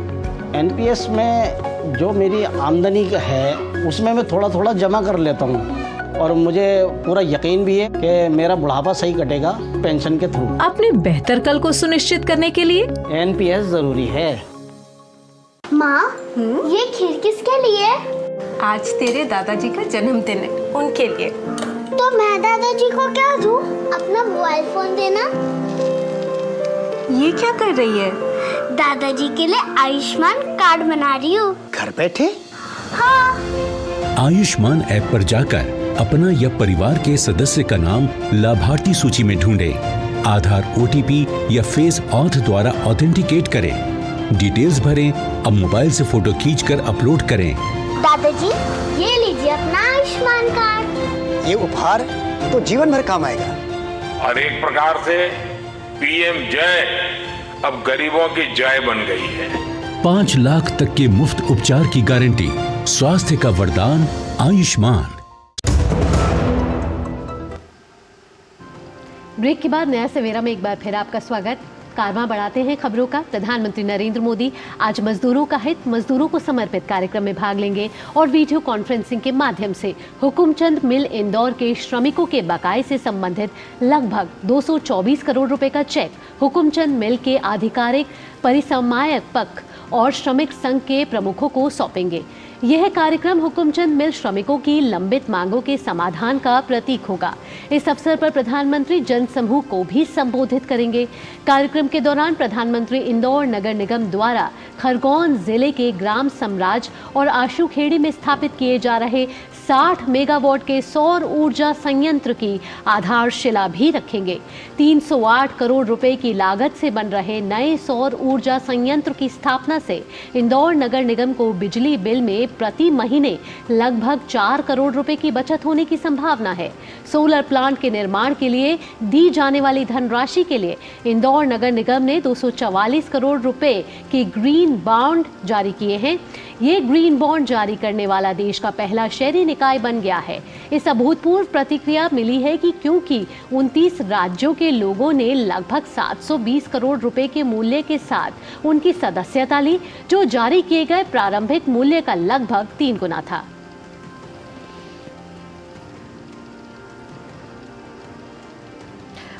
एनपीएस में जो मेरी आमदनी है उसमें मैं थोड़ा थोड़ा जमा कर लेता हूँ और मुझे पूरा यकीन भी है कि मेरा बुढ़ापा सही कटेगा पेंशन के थ्रू। अपने बेहतर कल को सुनिश्चित करने के लिए एनपीएस जरूरी है। माँ, ये खीर किसके लिए? आज तेरे दादाजी का जन्मदिन है, उनके लिए। तो मैं दादाजी को क्या दूँ? अपना मोबाइल फोन देना। ये क्या कर रही है? दादाजी के लिए आयुष्मान कार्ड बना रही हूँ। घर बैठे? हाँ। आयुष्मान ऐप पर जाकर अपना या परिवार के सदस्य का नाम लाभार्थी सूची में ढूंढें, आधार, ओटीपी या फेस ऑथ द्वारा ऑथेंटिकेट करें, डिटेल्स भरें, अब मोबाइल से फोटो खींचकर अपलोड करें। दादाजी, ये लीजिए अपना आयुष्मान कार्ड। ये उपहार तो जीवन भर काम आएगा। और एक प्रकार से पीएम जय अब गरीबों की जय बन गई है। 5 लाख तक के मुफ्त उपचार की गारंटी, स्वास्थ्य का वरदान आयुष्मान। ब्रेक के बाद नया सवेरा में एक बार फिर आपका स्वागत। कारवां बढ़ाते हैं खबरों का। प्रधानमंत्री नरेंद्र मोदी आज मजदूरों का हित, मजदूरों को समर्पित कार्यक्रम में भाग लेंगे और वीडियो कॉन्फ्रेंसिंग के माध्यम से हुकुमचंद मिल इंदौर के श्रमिकों के बकाये से संबंधित लगभग 224 करोड़ रुपए का चेक हुकुमचंद मिल के आधिकारिक परिसमायक पक्ष और श्रमिक संघ के प्रमुखों को सौंपेंगे। यह कार्यक्रम हुकुमचंद मिल श्रमिकों की लंबित मांगों के समाधान का प्रतीक होगा। इस अवसर पर प्रधानमंत्री जनसमूह को भी संबोधित करेंगे। कार्यक्रम के दौरान प्रधानमंत्री इंदौर नगर निगम द्वारा खरगोन जिले के ग्राम सम्राज और आशुखेड़ी में स्थापित किए जा रहे 60 मेगावाट के सौर ऊर्जा संयंत्र की आधारशिला भी रखेंगे। 308 करोड़ रुपए की लागत से बन रहे नए सौर ऊर्जा संयंत्र की स्थापना से इंदौर नगर निगम को बिजली बिल में प्रति महीने लगभग 4 करोड़ रुपए की बचत होने की संभावना है। सोलर प्लांट के निर्माण के लिए दी जाने वाली धनराशि के लिए इंदौर नगर निगम ने 244 करोड़ रुपए की ग्रीन बॉन्ड जारी किए हैं। ये ग्रीन बॉन्ड जारी करने वाला देश का पहला शहरी निकाय बन गया है। इस अभूतपूर्व प्रतिक्रिया मिली है कि क्योंकि 29 राज्यों के लोगों ने लगभग 720 करोड़ रुपए के मूल्य के साथ उनकी सदस्यता ली, जो जारी किए गए प्रारंभिक मूल्य का लगभग 3 गुना था।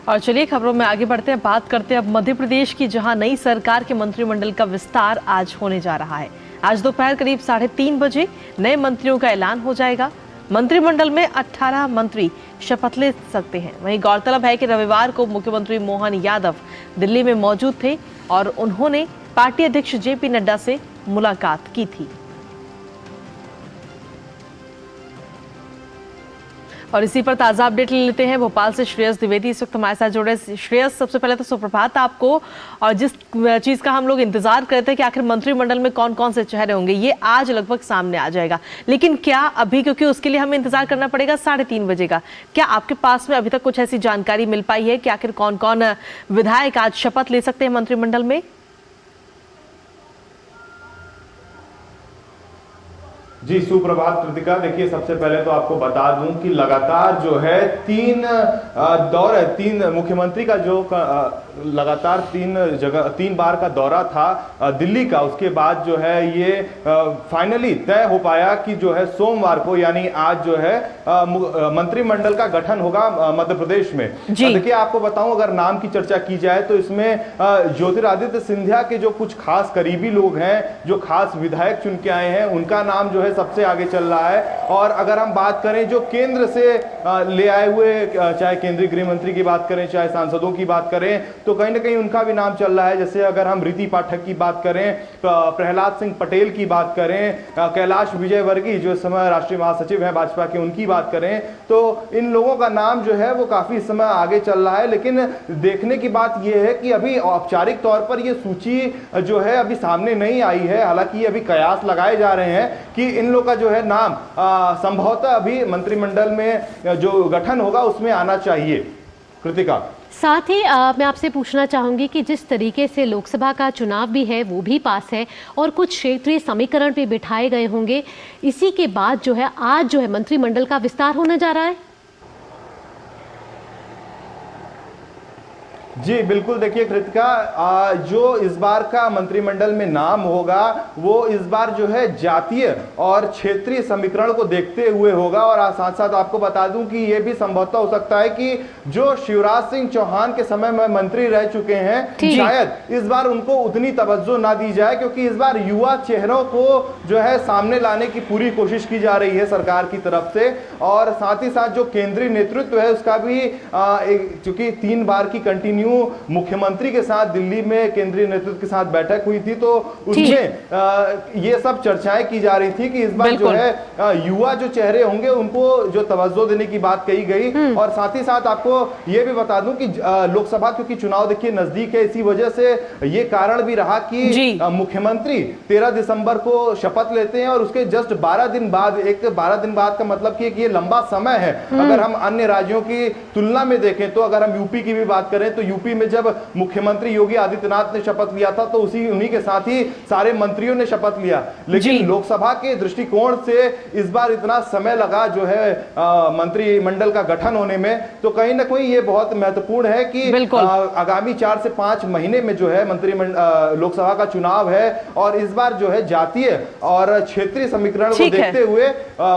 और चलिए खबरों में आगे बढ़ते हैं, बात करते हैं अब मध्य प्रदेश की, जहां नई सरकार के मंत्रिमंडल का विस्तार आज होने जा रहा है। आज दोपहर करीब 3:30 बजे नए मंत्रियों का ऐलान हो जाएगा। मंत्रिमंडल में 18 मंत्री शपथ ले सकते हैं। वहीं गौरतलब है कि रविवार को मुख्यमंत्री मोहन यादव दिल्ली में मौजूद थे और उन्होंने पार्टी अध्यक्ष जेपी नड्डा से मुलाकात की थी। और इसी पर ताज़ा अपडेट ले लेते हैं। भोपाल से श्रेयस द्विवेदी इस वक्त हमारे साथ जुड़े। श्रेयस, सबसे पहले तो सुप्रभात आपको। और जिस चीज़ का हम लोग इंतजार कर रहे थे कि आखिर मंत्रिमंडल में कौन कौन से चेहरे होंगे, ये आज लगभग सामने आ जाएगा, लेकिन क्या अभी, क्योंकि उसके लिए हमें इंतजार करना पड़ेगा 3:30 बजे का, क्या आपके पास में अभी तक कुछ ऐसी जानकारी मिल पाई है कि आखिर कौन कौन विधायक आज शपथ ले सकते हैं मंत्रिमंडल में? जी सुप्रभात कृतिका। देखिए, सबसे पहले तो आपको बता दूं कि लगातार जो है 3 मुख्यमंत्री का जो लगातार 3 बार का दौरा था दिल्ली का, उसके बाद जो है ये फाइनली तय हो पाया कि जो है सोमवार को यानी आज जो है मंत्रिमंडल का गठन होगा मध्य प्रदेश में। देखिए आपको बताऊं, अगर नाम की चर्चा की जाए तो इसमें ज्योतिरादित्य सिंधिया के जो कुछ खास करीबी लोग हैं, जो खास विधायक चुन के आए हैं, उनका नाम जो है सबसे आगे चल रहा है। और अगर हम बात करें जो केंद्र से ले आए हुए, चाहे केंद्रीय गृह मंत्री की बात करें, चाहे सांसदों की बात करें, तो कहीं ना कहीं उनका भी नाम चल रहा है। जैसे अगर हम रीति पाठक की बात करें, प्रहलाद सिंह पटेल की बात करें, कैलाश विजयवर्गीय जो इस समय राष्ट्रीय महासचिव हैं भाजपा के, उनकी बात करें, तो इन लोगों का नाम जो है वो काफी इस समय आगे चल रहा है। लेकिन देखने की बात यह है कि अभी औपचारिक तौर पर यह सूची जो है अभी सामने नहीं आई है। हालांकि अभी कयास लगाए जा रहे हैं कि इन लोगों का जो है नाम संभवतः अभी मंत्रिमंडल में जो गठन होगा उसमें आना चाहिए। कृतिका, साथ ही मैं आपसे पूछना चाहूंगी कि जिस तरीके से लोकसभा का चुनाव भी है वो भी पास है और कुछ क्षेत्रीय समीकरण पे बिठाए गए होंगे, इसी के बाद जो है आज जो है मंत्रिमंडल का विस्तार होने जा रहा है। जी बिल्कुल, देखिए कृतिका, जो इस बार का मंत्रिमंडल में नाम होगा वो इस बार जो है जातीय और क्षेत्रीय समीकरण को देखते हुए होगा। और साथ साथ आपको बता दूं कि ये भी संभवतः हो सकता है कि जो शिवराज सिंह चौहान के समय में मंत्री रह चुके हैं, शायद इस बार उनको उतनी तवज्जो ना दी जाए, क्योंकि इस बार युवा चेहरों को जो है सामने लाने की पूरी कोशिश की जा रही है सरकार की तरफ से। और साथ ही साथ जो केंद्रीय नेतृत्व है उसका भी चूंकि 3 बार की कंटिन्यू मुख्यमंत्री के साथ दिल्ली में केंद्रीय नेतृत्व के साथ बैठक हुई थी, तो उसमें ये सब चर्चाएं की जा रही थी कि इस बार जो है युवा जो चेहरे होंगे उनको जो तवज्जो देने की बात कही गई। और साथ ही साथ आपको ये भी बता दूं कि लोकसभा क्योंकि चुनाव देखिए नजदीक है, इसी वजह से ये कारण भी रहा कि मुख्यमंत्री 13 दिसंबर को शपथ लेते हैं और उसके जस्ट 12 दिन बाद, 12 दिन बाद का मतलब कि ये लंबा समय है। अगर हम अन्य राज्यों की तुलना में देखें तो अगर हम यूपी की भी बात करें तो यूपी में जब मुख्यमंत्री योगी आदित्यनाथ ने शपथ लिया था तो उन्हीं के साथ ही सारे मंत्रियों ने शपथ लिया। लेकिन लोकसभा के दृष्टिकोण से इस बार इतना समय लगा जो है मंत्रिमंडल का गठन होने में, तो कहीं ना कहीं ये बहुत महत्वपूर्ण है कि आगामी 4 से 5 महीने में जो है लोकसभा का चुनाव है और इस बार जो है जातीय और क्षेत्रीय समीकरण को देखते हुए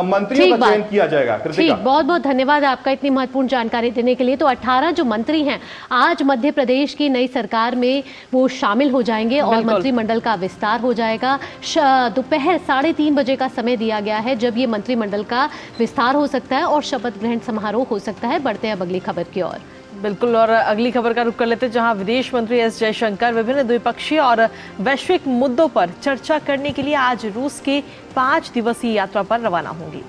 मंत्रियों का चयन किया जाएगा। बहुत बहुत धन्यवाद आपका इतनी महत्वपूर्ण जानकारी देने के लिए। तो 18 जो मंत्री हैं आज मध्य प्रदेश की नई सरकार में वो शामिल हो जाएंगे और मंत्रिमंडल का विस्तार हो जाएगा। दोपहर 3:30 बजे का समय दिया गया है जब ये मंत्रिमंडल का विस्तार हो सकता है और शपथ ग्रहण समारोह हो सकता है। बढ़ते हैं अब अगली खबर की ओर। बिल्कुल, और अगली खबर का रुख कर लेते हैं जहां विदेश मंत्री एस जयशंकर विभिन्न द्विपक्षीय और वैश्विक मुद्दों पर चर्चा करने के लिए आज रूस के 5 दिवसीय यात्रा पर रवाना होंगी।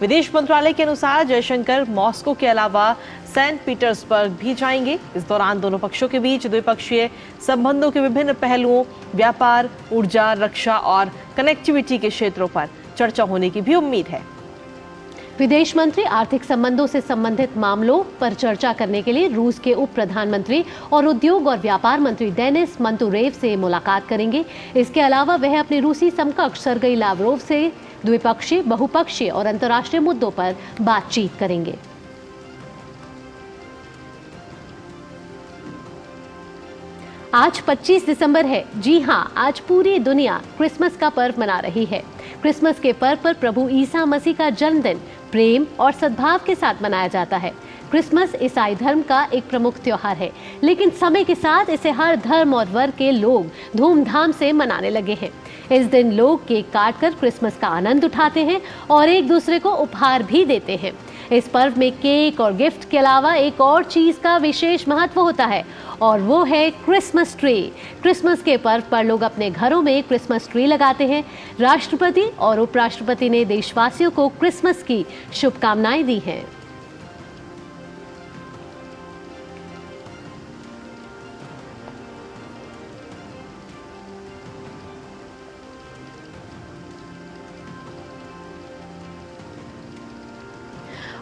विदेश मंत्रालय के अनुसार जयशंकर मॉस्को के अलावा सेंट पीटर्सबर्ग भी जाएंगे। इस दौरान दोनों पक्षों के बीच द्विपक्षीय संबंधों के विभिन्न पहलुओं, व्यापार, ऊर्जा, रक्षा और कनेक्टिविटी के क्षेत्रों पर चर्चा होने की भी उम्मीद है। विदेश मंत्री आर्थिक संबंधों से संबंधित मामलों पर चर्चा करने के लिए रूस के उप प्रधानमंत्री और उद्योग और व्यापार मंत्री डेनिस मंतुरेव से मुलाकात करेंगे। इसके अलावा वह अपने रूसी समकक्ष सर्गेई लावरोव से द्विपक्षीय, बहुपक्षीय और अंतर्राष्ट्रीय मुद्दों पर बातचीत करेंगे। आज 25 दिसंबर है। जी हां, आज पूरी दुनिया क्रिसमस का पर्व मना रही है। क्रिसमस के पर्व पर प्रभु ईसा मसीह का जन्मदिन प्रेम और सद्भाव के साथ मनाया जाता है। क्रिसमस ईसाई धर्म का एक प्रमुख त्योहार है, लेकिन समय के साथ इसे हर धर्म और वर्ग के लोग धूमधाम से मनाने लगे हैं। इस दिन लोग केक काटकर क्रिसमस का आनंद उठाते हैं और एक दूसरे को उपहार भी देते हैं। इस पर्व में केक और गिफ्ट के अलावा एक और चीज का विशेष महत्व होता है और वो है क्रिसमस ट्री। क्रिसमस के पर्व पर लोग अपने घरों में क्रिसमस ट्री लगाते हैं। राष्ट्रपति और उपराष्ट्रपति ने देशवासियों को क्रिसमस की शुभकामनाएं दी हैं।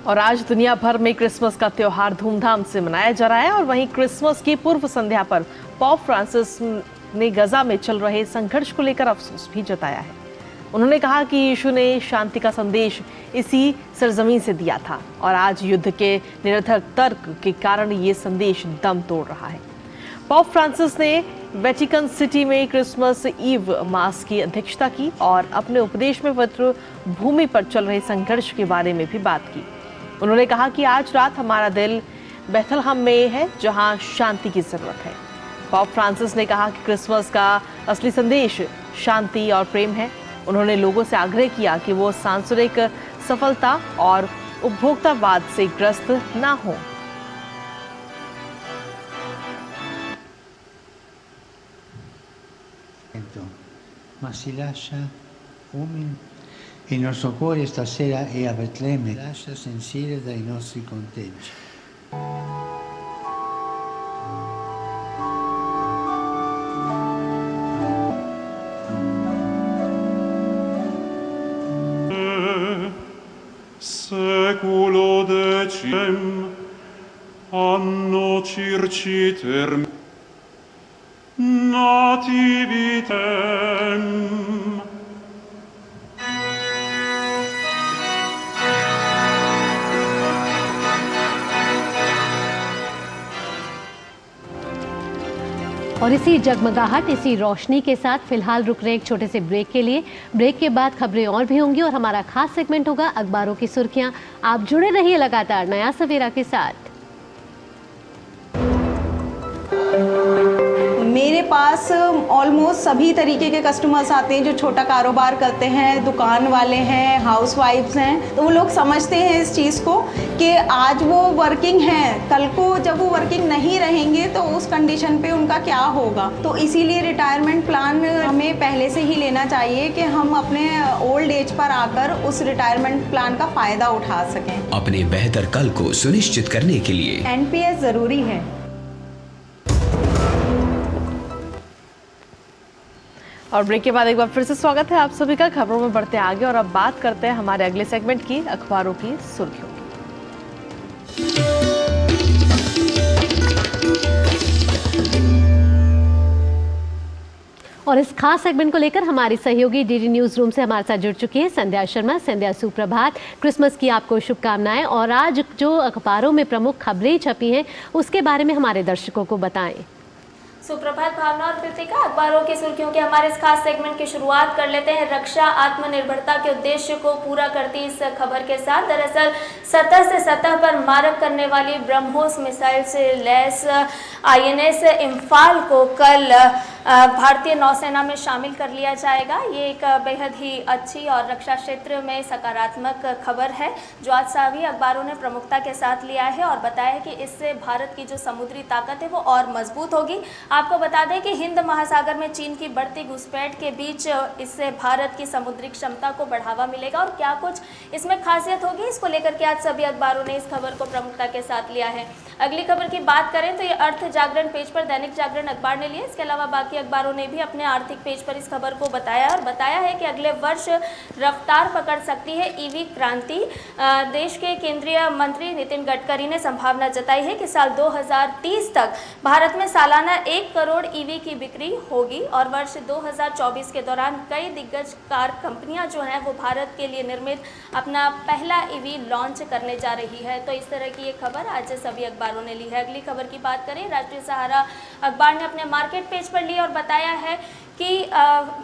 और आज दुनिया भर में क्रिसमस का त्योहार धूमधाम से मनाया जा रहा है और वहीं क्रिसमस की पूर्व संध्या पर पोप फ्रांसिस ने गजा में चल रहे संघर्ष को लेकर अफसोस भी जताया है। उन्होंने कहा कि यीशु ने शांति का संदेश इसी सरजमीन से दिया था और आज युद्ध के निरर्थक तर्क के कारण ये संदेश दम तोड़ रहा है। पॉप फ्रांसिस ने वेटिकन सिटी में क्रिसमस ईव मास की अध्यक्षता की और अपने उपदेश में पवित्र भूमि पर चल रहे संघर्ष के बारे में भी बात की। उन्होंने कहा कि आज रात हमारा दिल बेथलहम में है, जहां शांति की जरूरत है। पॉप फ्रांसिस ने कहा कि क्रिसमस का असली संदेश शांति और प्रेम है। उन्होंने लोगों से आग्रह किया कि वो सांसारिक सफलता और उपभोक्तावाद से ग्रस्त ना हो। Ma si lascia il nostro cuore stasera è a Betlemme, lascia sensire dai nostri conteggi. Seculo decem anno circiter nativitem. और इसी जगमगाहट, इसी रोशनी के साथ फिलहाल रुक रहे एक छोटे से ब्रेक के लिए। ब्रेक के बाद खबरें और भी होंगी और हमारा खास सेगमेंट होगा अखबारों की सुर्खियां। आप जुड़े रहिए लगातार नया सवेरा के साथ। मेरे पास ऑलमोस्ट सभी तरीके के कस्टमर्स आते हैं जो छोटा कारोबार करते हैं, दुकान वाले हैं, हाउसवाइफ्स हैं। तो वो लोग समझते हैं इस चीज़ को कि आज वो वर्किंग हैं, कल को जब वो वर्किंग नहीं रहेंगे तो उस कंडीशन पे उनका क्या होगा। तो इसीलिए रिटायरमेंट प्लान हमें पहले से ही लेना चाहिए कि हम अपने ओल्ड एज पर आकर उस रिटायरमेंट प्लान का फ़ायदा उठा सकें। अपने बेहतर कल को सुनिश्चित करने के लिए एनपीएस ज़रूरी है। और ब्रेक के बाद एक बार फिर से स्वागत है आप सभी का। खबरों में बढ़ते आगे और अब बात करते हैं हमारे अगले सेगमेंट की, अखबारों की सुर्खियों की। और इस खास सेगमेंट को लेकर हमारी सहयोगी डीडी न्यूज रूम से हमारे साथ जुड़ चुकी है संध्या शर्मा। संध्या, सुप्रभात, क्रिसमस की आपको शुभकामनाएं। और आज जो अखबारों में प्रमुख खबरें छपी हैं उसके बारे में हमारे दर्शकों को बताएं। सुप्रभात भावना और कृतिका। अखबारों की सुर्खियों के हमारे इस खास सेगमेंट की शुरुआत कर लेते हैं रक्षा आत्मनिर्भरता के उद्देश्य को पूरा करती इस खबर के साथ। दरअसल सतह से सतह पर मारक करने वाली ब्रह्मोस मिसाइल से लैस आईएनएस इम्फाल को कल भारतीय नौसेना में शामिल कर लिया जाएगा। ये एक बेहद ही अच्छी और रक्षा क्षेत्र में सकारात्मक खबर है जो आज सभी अखबारों ने प्रमुखता के साथ लिया है और बताया है कि इससे भारत की जो समुद्री ताकत है वो और मजबूत होगी। आपको बता दें कि हिंद महासागर में चीन की बढ़ती घुसपैठ के बीच इससे भारत की समुद्री क्षमता को बढ़ावा मिलेगा और क्या कुछ इसमें खासियत होगी, इसको लेकर के आज सभी अखबारों ने इस खबर को प्रमुखता के साथ लिया है। अगली खबर की बात करें तो ये अर्थ जागरण पेज पर दैनिक जागरण अखबार ने लिया। इसके अलावा बाकी अखबारों ने भी अपने आर्थिक पेज पर इस खबर को बताया और बताया है कि अगले वर्ष रफ्तार पकड़ सकती है ईवी क्रांति। देश के केंद्रीय मंत्री नितिन गडकरी ने संभावना जताई है कि साल 2030 तक भारत में सालाना 1 करोड़ ईवी की बिक्री होगी और वर्ष 2024 के दौरान कई दिग्गज कार कंपनियां जो हैं वो भारत के लिए निर्मित अपना पहला ईवी लॉन्च करने जा रही है। तो इस तरह की ये खबर आज सभी अखबारों ने ली है। अगली खबर की बात करें, राष्ट्रीय सहारा अखबार ने अपने मार्केट पेज पर ली और बताया है कि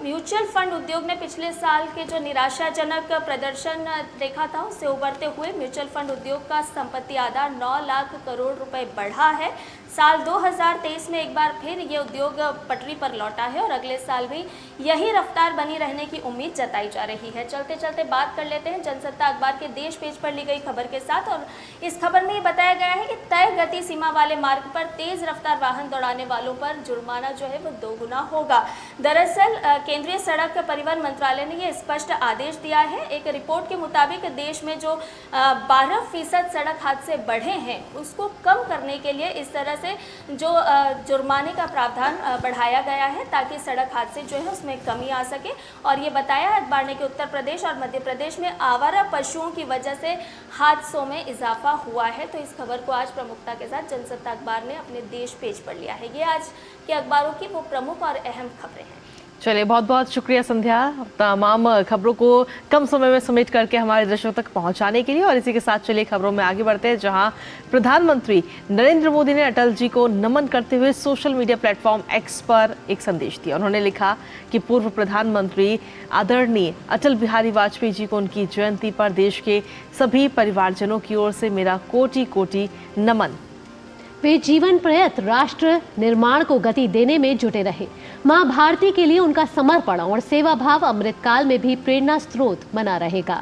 म्यूचुअल फंड उद्योग ने पिछले साल के जो निराशाजनक प्रदर्शन देखा था उससे उबरते हुए म्यूचुअल फंड उद्योग का संपत्ति आधार 9 लाख करोड़ रुपए बढ़ा है। साल 2023 में एक बार फिर ये उद्योग पटरी पर लौटा है और अगले साल भी यही रफ्तार बनी रहने की उम्मीद जताई जा रही है। चलते चलते बात कर लेते हैं जनसत्ता अखबार के देश पेज पर ली गई खबर के साथ और इस खबर में ये बताया गया है कि तय गति सीमा वाले मार्ग पर तेज रफ्तार वाहन दौड़ाने वालों पर जुर्माना जो है वो 2 गुना होगा। दरअसल केंद्रीय सड़क परिवहन मंत्रालय ने ये स्पष्ट आदेश दिया है। एक रिपोर्ट के मुताबिक देश में जो 12% सड़क हादसे बढ़े हैं उसको कम करने के लिए इस तरह से जो जुर्माने का प्रावधान बढ़ाया गया है ताकि सड़क हादसे जो है उसमें कमी आ सके। और ये बताया अखबार ने कि उत्तर प्रदेश और मध्य प्रदेश में आवारा पशुओं की वजह से हादसों में इजाफा हुआ है। तो इस खबर को आज प्रमुखता के साथ जनसत्ता अखबार ने अपने देश पेज पर लिया है। ये आज के अखबारों की वो प्रमुख और अहम खबरें हैं। चलिए, बहुत बहुत शुक्रिया संध्या, तमाम खबरों को कम समय में समेट करके हमारे दर्शकों तक पहुंचाने के लिए। और इसी के साथ चलिए खबरों में आगे बढ़ते हैं, जहां प्रधानमंत्री नरेंद्र मोदी ने अटल जी को नमन करते हुए सोशल मीडिया प्लेटफॉर्म एक्स पर एक संदेश दिया। उन्होंने लिखा कि पूर्व प्रधानमंत्री आदरणीय अटल बिहारी वाजपेयी जी को उनकी जयंती पर देश के सभी परिवारजनों की ओर से मेरा कोटि कोटि नमन। वे जीवन प्रयत राष्ट्र निर्माण को गति देने में जुटे रहे। मां भारती के लिए उनका समर्पण और सेवा भाव अमृतकाल में भी प्रेरणा स्रोत बना रहेगा।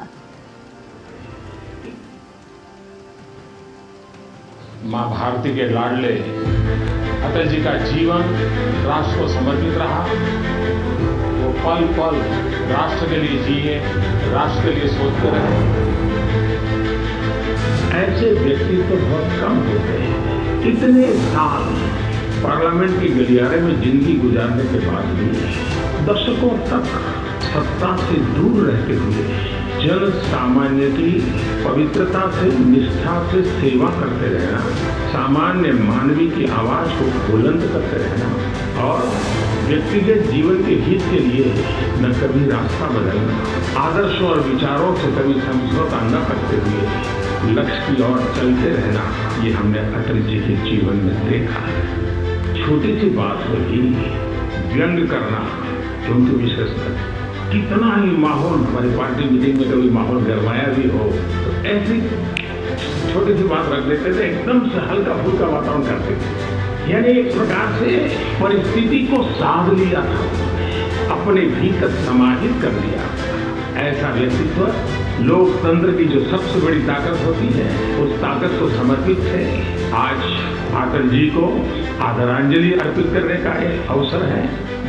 मां भारती के लाडले अटल जी का जीवन राष्ट्र को समर्पित रहा। वो पल पल राष्ट्र के लिए जिए, राष्ट्र के लिए सोचते रहे। ऐसे व्यक्ति तो बहुत कम होते हैं। इतने साल पार्लियामेंट की गलियारे में जिंदगी गुजारने के बाद भी दशकों तक सत्ता से दूर रहते हुए जन सामान्य की पवित्रता से, निष्ठा से सेवा करते रहना, सामान्य मानवी की आवाज को बुलंद करते रहना और व्यक्तिगत जीवन के हित के लिए न कभी रास्ता बदलना, आदर्शों और विचारों से कभी समझौता न करते हुए लक्ष्य की ओर चलते रहना, ये हमने अटल जी के जीवन में देखा है। छोटी सी बात को ही व्यंग करना उनकी विशेषता। कितना ही माहौल, हमारी पार्टी मीटिंग में कभी माहौल गरमाया भी हो तो ऐसी छोटी सी बात रख देते थे, एकदम से हल्का फुल्का वातावरण करते थे। यानी एक प्रकार से परिस्थिति को साध लिया था, अपने भीतर समाहित कर लिया। ऐसा व्यक्तित्व लोकतंत्र की जो सबसे बड़ी ताकत होती है, उस ताकत को समर्पित है। आज अटल जी को आदरांजलि अर्पित करने का एक अवसर है।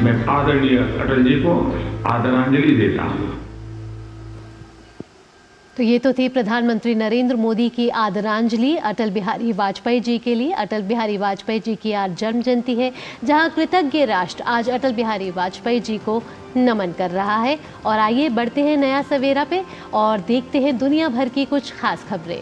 मैं आदरणीय अटल जी को आदरांजलि देता हूँ। तो ये तो थी प्रधानमंत्री नरेंद्र मोदी की आदरांजलि अटल बिहारी वाजपेयी जी के लिए। अटल बिहारी वाजपेयी जी की आज जन्म जयंती है, जहां कृतज्ञ राष्ट्र आज अटल बिहारी वाजपेयी जी को नमन कर रहा है। और आइए बढ़ते हैं नया सवेरा पे और देखते हैं दुनिया भर की कुछ खास खबरें।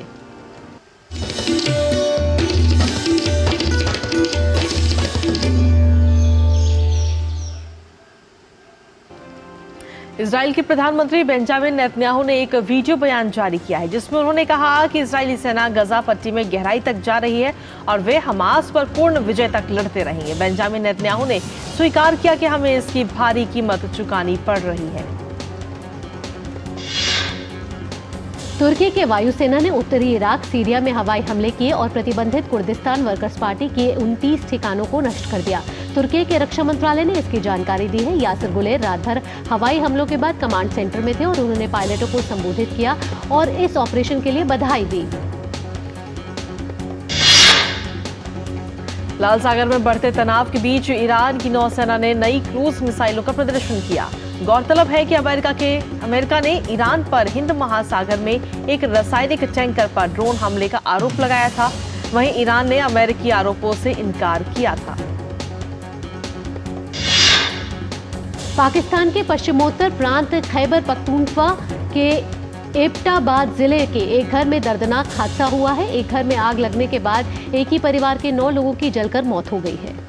इजराइल के प्रधानमंत्री बेंजामिन नेतन्याहू ने एक वीडियो बयान जारी किया है, जिसमें उन्होंने कहा कि इजरायली सेना गजा पट्टी में गहराई तक जा रही है और वे हमास पर पूर्ण विजय तक लड़ते रहेंगे। बेंजामिन नेतन्याहू ने स्वीकार किया कि हमें इसकी भारी कीमत चुकानी पड़ रही है। तुर्की के वायुसेना ने उत्तरी इराक, सीरिया में हवाई हमले किए और प्रतिबंधित कुर्दिस्तान वर्कर्स पार्टी के 29 ठिकानों को नष्ट कर दिया। तुर्की के रक्षा मंत्रालय ने इसकी जानकारी दी है। यासिर गुलेर रात भर हवाई हमलों के बाद कमांड सेंटर में थे और उन्होंने पायलटों को संबोधित किया और इस ऑपरेशन के लिए बधाई दी। लाल सागर में बढ़ते तनाव के बीच ईरान की नौसेना ने नई क्रूज मिसाइलों का प्रदर्शन किया। गौरतलब है कि अमेरिका ने ईरान पर हिंद महासागर में एक रासायनिक टैंकर पर ड्रोन हमले का आरोप लगाया था। वहीं ईरान ने अमेरिकी आरोपों से इनकार किया था। पाकिस्तान के पश्चिमोत्तर प्रांत खैबर पख्तूनख्वा के एबटाबाद जिले के एक घर में दर्दनाक हादसा हुआ है। एक घर में आग लगने के बाद एक ही परिवार के 9 लोगों की जलकर मौत हो गई है।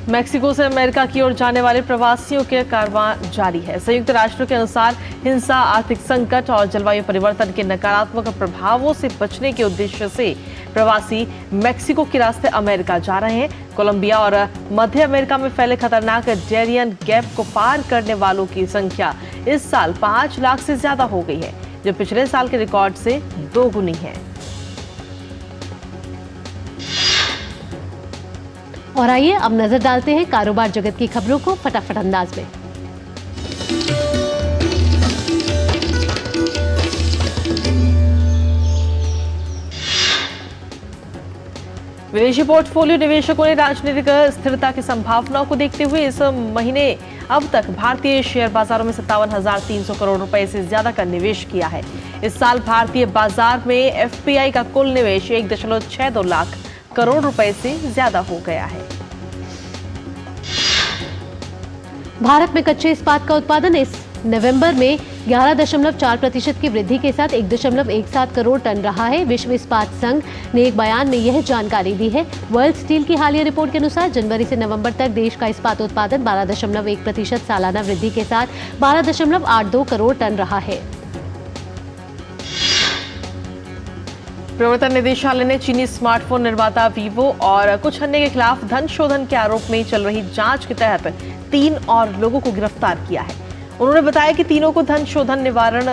मेक्सिको से अमेरिका की ओर जाने वाले प्रवासियों के कारवां जारी है। संयुक्त राष्ट्र के अनुसार हिंसा, आर्थिक संकट और जलवायु परिवर्तन के नकारात्मक प्रभावों से बचने के उद्देश्य से प्रवासी मेक्सिको के रास्ते अमेरिका जा रहे हैं। कोलंबिया और मध्य अमेरिका में फैले खतरनाक डेरियन गैप को पार करने वालों की संख्या इस साल 5 लाख से ज्यादा हो गई है, जो पिछले साल के रिकॉर्ड से 2 गुनी है। और आइए अब नजर डालते हैं कारोबार जगत की खबरों को फटाफट अंदाज में। विदेशी पोर्टफोलियो निवेशकों ने राजनीतिक स्थिरता की संभावनाओं को देखते हुए इस महीने अब तक भारतीय शेयर बाजारों में 57,300 करोड़ रुपए से ज्यादा का निवेश किया है। इस साल भारतीय बाजार में एफपीआई का कुल निवेश 1.62 लाख करोड़ रुपए से ज्यादा हो गया है। भारत में कच्चे इस्पात का उत्पादन इस नवंबर में 11.4% की वृद्धि के साथ 1.17 करोड़ टन रहा है। विश्व इस्पात संघ ने एक बयान में यह जानकारी दी है। वर्ल्ड स्टील की हालिया रिपोर्ट के अनुसार जनवरी से नवंबर तक देश का इस्पात उत्पादन 12.1% सालाना वृद्धि के साथ 12.82 करोड़ टन रहा है। प्रवर्तन निदेशालय ने चीनी स्मार्टफोन निर्माता वीवो और कुछ अन्य के खिलाफ धन शोधन के आरोप में चल रही जांच के तहत 3 और लोगों को गिरफ्तार किया है। उन्होंने बताया कि तीनों को धन शोधन निवारण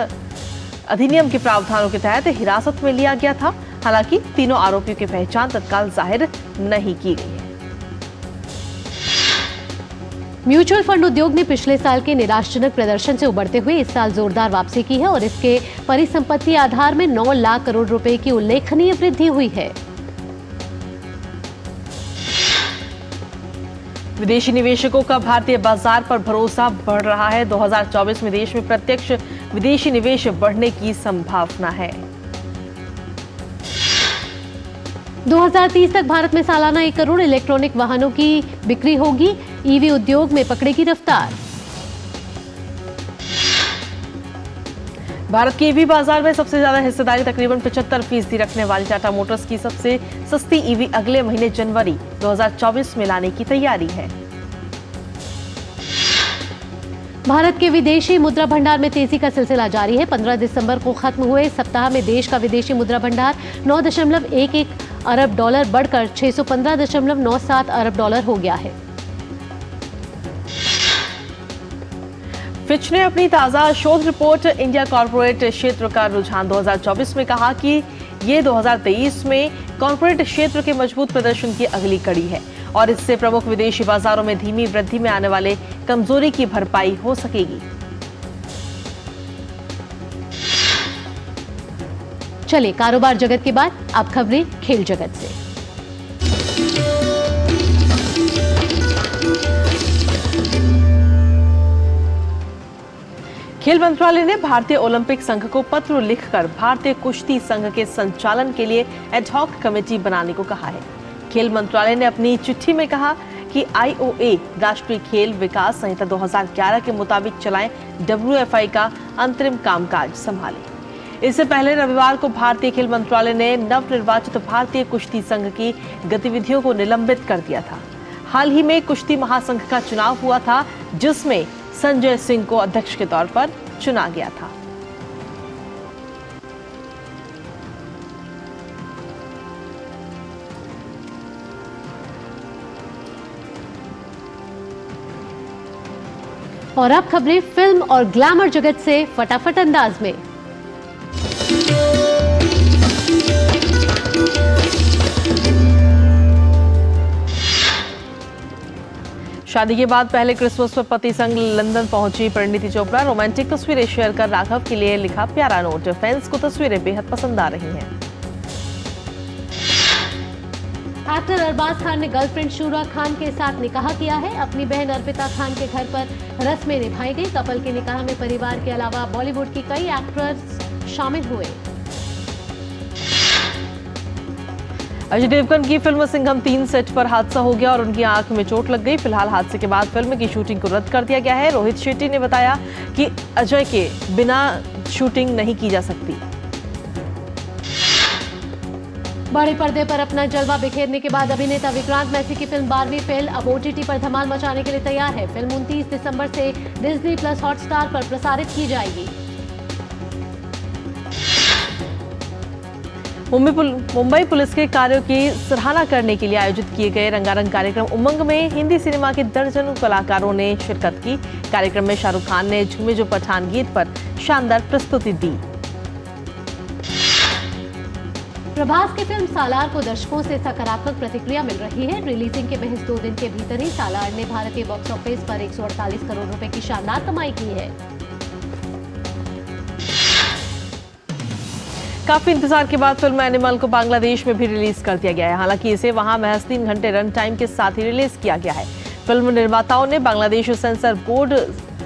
अधिनियम के प्रावधानों के तहत हिरासत में लिया गया था। हालांकि तीनों आरोपियों की पहचान तत्काल जाहिर नहीं की गई है। म्यूचुअल फंड उद्योग ने पिछले साल के निराशाजनक प्रदर्शन से उबरते हुए इस साल जोरदार वापसी की है और इसके परिसंपत्ति आधार में 9 लाख करोड़ रुपए की उल्लेखनीय वृद्धि हुई है। विदेशी निवेशकों का भारतीय बाजार पर भरोसा बढ़ रहा है। 2024 में देश में प्रत्यक्ष विदेशी निवेश बढ़ने की संभावना है। 2030 तक भारत में सालाना 1 करोड़ इलेक्ट्रॉनिक वाहनों की बिक्री होगी। ईवी उद्योग में पकड़ेगी रफ्तार। भारत के ईवी बाजार में सबसे ज्यादा हिस्सेदारी तकरीबन 75% रखने वाली टाटा मोटर्स की सबसे सस्ती ईवी अगले महीने जनवरी 2024 में लाने की तैयारी है। भारत के विदेशी मुद्रा भंडार में तेजी का सिलसिला जारी है। 15 दिसंबर को खत्म हुए सप्ताह में देश का विदेशी मुद्रा भंडार 9.11 अरब डॉलर बढ़कर 615.97 अरब डॉलर हो गया है। फिच ने अपनी ताजा शोध रिपोर्ट इंडिया कॉर्पोरेट क्षेत्र का रुझान 2024 में कहा कि ये 2023 में कॉर्पोरेट क्षेत्र के मजबूत प्रदर्शन की अगली कड़ी है और इससे प्रमुख विदेशी बाजारों में धीमी वृद्धि में आने वाले कमजोरी की भरपाई हो सकेगी। चलिए कारोबार जगत के बाद अब खबरें खेल जगत से। खेल मंत्रालय ने भारतीय ओलंपिक संघ को पत्र लिखकर भारतीय कुश्ती संघ के संचालन के लिए एडहॉक कमेटी बनाने को कहा है। खेल मंत्रालय ने अपनी चिट्ठी में कहा कि आईओए राष्ट्रीय खेल विकास संहिता 2011 के मुताबिक चलाएं डब्ल्यूएफआई का अंतरिम कामकाज संभाले। इससे पहले रविवार को भारतीय खेल मंत्रालय ने नवनिर्वाचित भारतीय कुश्ती संघ की गतिविधियों को निलंबित कर दिया था। हाल ही में कुश्ती महासंघ का चुनाव हुआ था जिसमें संजय सिंह को अध्यक्ष के तौर पर चुना गया था। और अब खबरें फिल्म और ग्लैमर जगत से फटाफट अंदाज में। शादी के बाद पहले क्रिसमस पर पति संग लंदन पहुंची परिणीति चोपड़ा। रोमांटिक तस्वीरें शेयर कर राघव के लिए लिखा प्यारा नोट। फैंस को तस्वीरें बेहद पसंद आ रही हैं। एक्टर अरबाज खान ने गर्लफ्रेंड शूरा खान के साथ निकाह किया है। अपनी बहन अर्पिता खान के घर पर रस्में निभाई गई। कपल के निकाह में परिवार के अलावा बॉलीवुड की कई एक्ट्रेस शामिल हुए। अजय देवगन की फिल्म सिंघम 3 सेट पर हादसा हो गया और उनकी आंख में चोट लग गई। फिलहाल हादसे के बाद फिल्म की शूटिंग को रद्द कर दिया गया है। रोहित शेट्टी ने बताया कि अजय के बिना शूटिंग नहीं की जा सकती। बड़े पर्दे पर अपना जलवा बिखेरने के बाद अभिनेता विक्रांत मैसी की फिल्म 12वीं फेल अब ओटीटी पर धमाल मचाने के लिए तैयार है। फिल्म 29 दिसंबर से डिज्नी प्लस हॉटस्टार पर प्रसारित की जाएगी। मुंबई पुलिस के कार्यों की सराहना करने के लिए आयोजित किए गए रंगारंग कार्यक्रम उमंग में हिंदी सिनेमा के दर्जनों कलाकारों ने शिरकत की। कार्यक्रम में शाहरुख खान ने झूमे जो पठान गीत पर शानदार प्रस्तुति दी। प्रभास की फिल्म सालार को दर्शकों से सकारात्मक प्रतिक्रिया मिल रही है। रिलीजिंग के महज 2 दिन के भीतर ही सालार ने भारतीय बॉक्स ऑफिस पर 148 करोड़ रुपए की शानदार कमाई की है। काफी इंतजार के बाद फिल्म एनिमल को बांग्लादेश में भी रिलीज कर दिया गया है। हालांकि इसे वहां महज 3 घंटे रन टाइम के साथ ही रिलीज किया गया है। फिल्म निर्माताओं ने बांग्लादेश सेंसर बोर्ड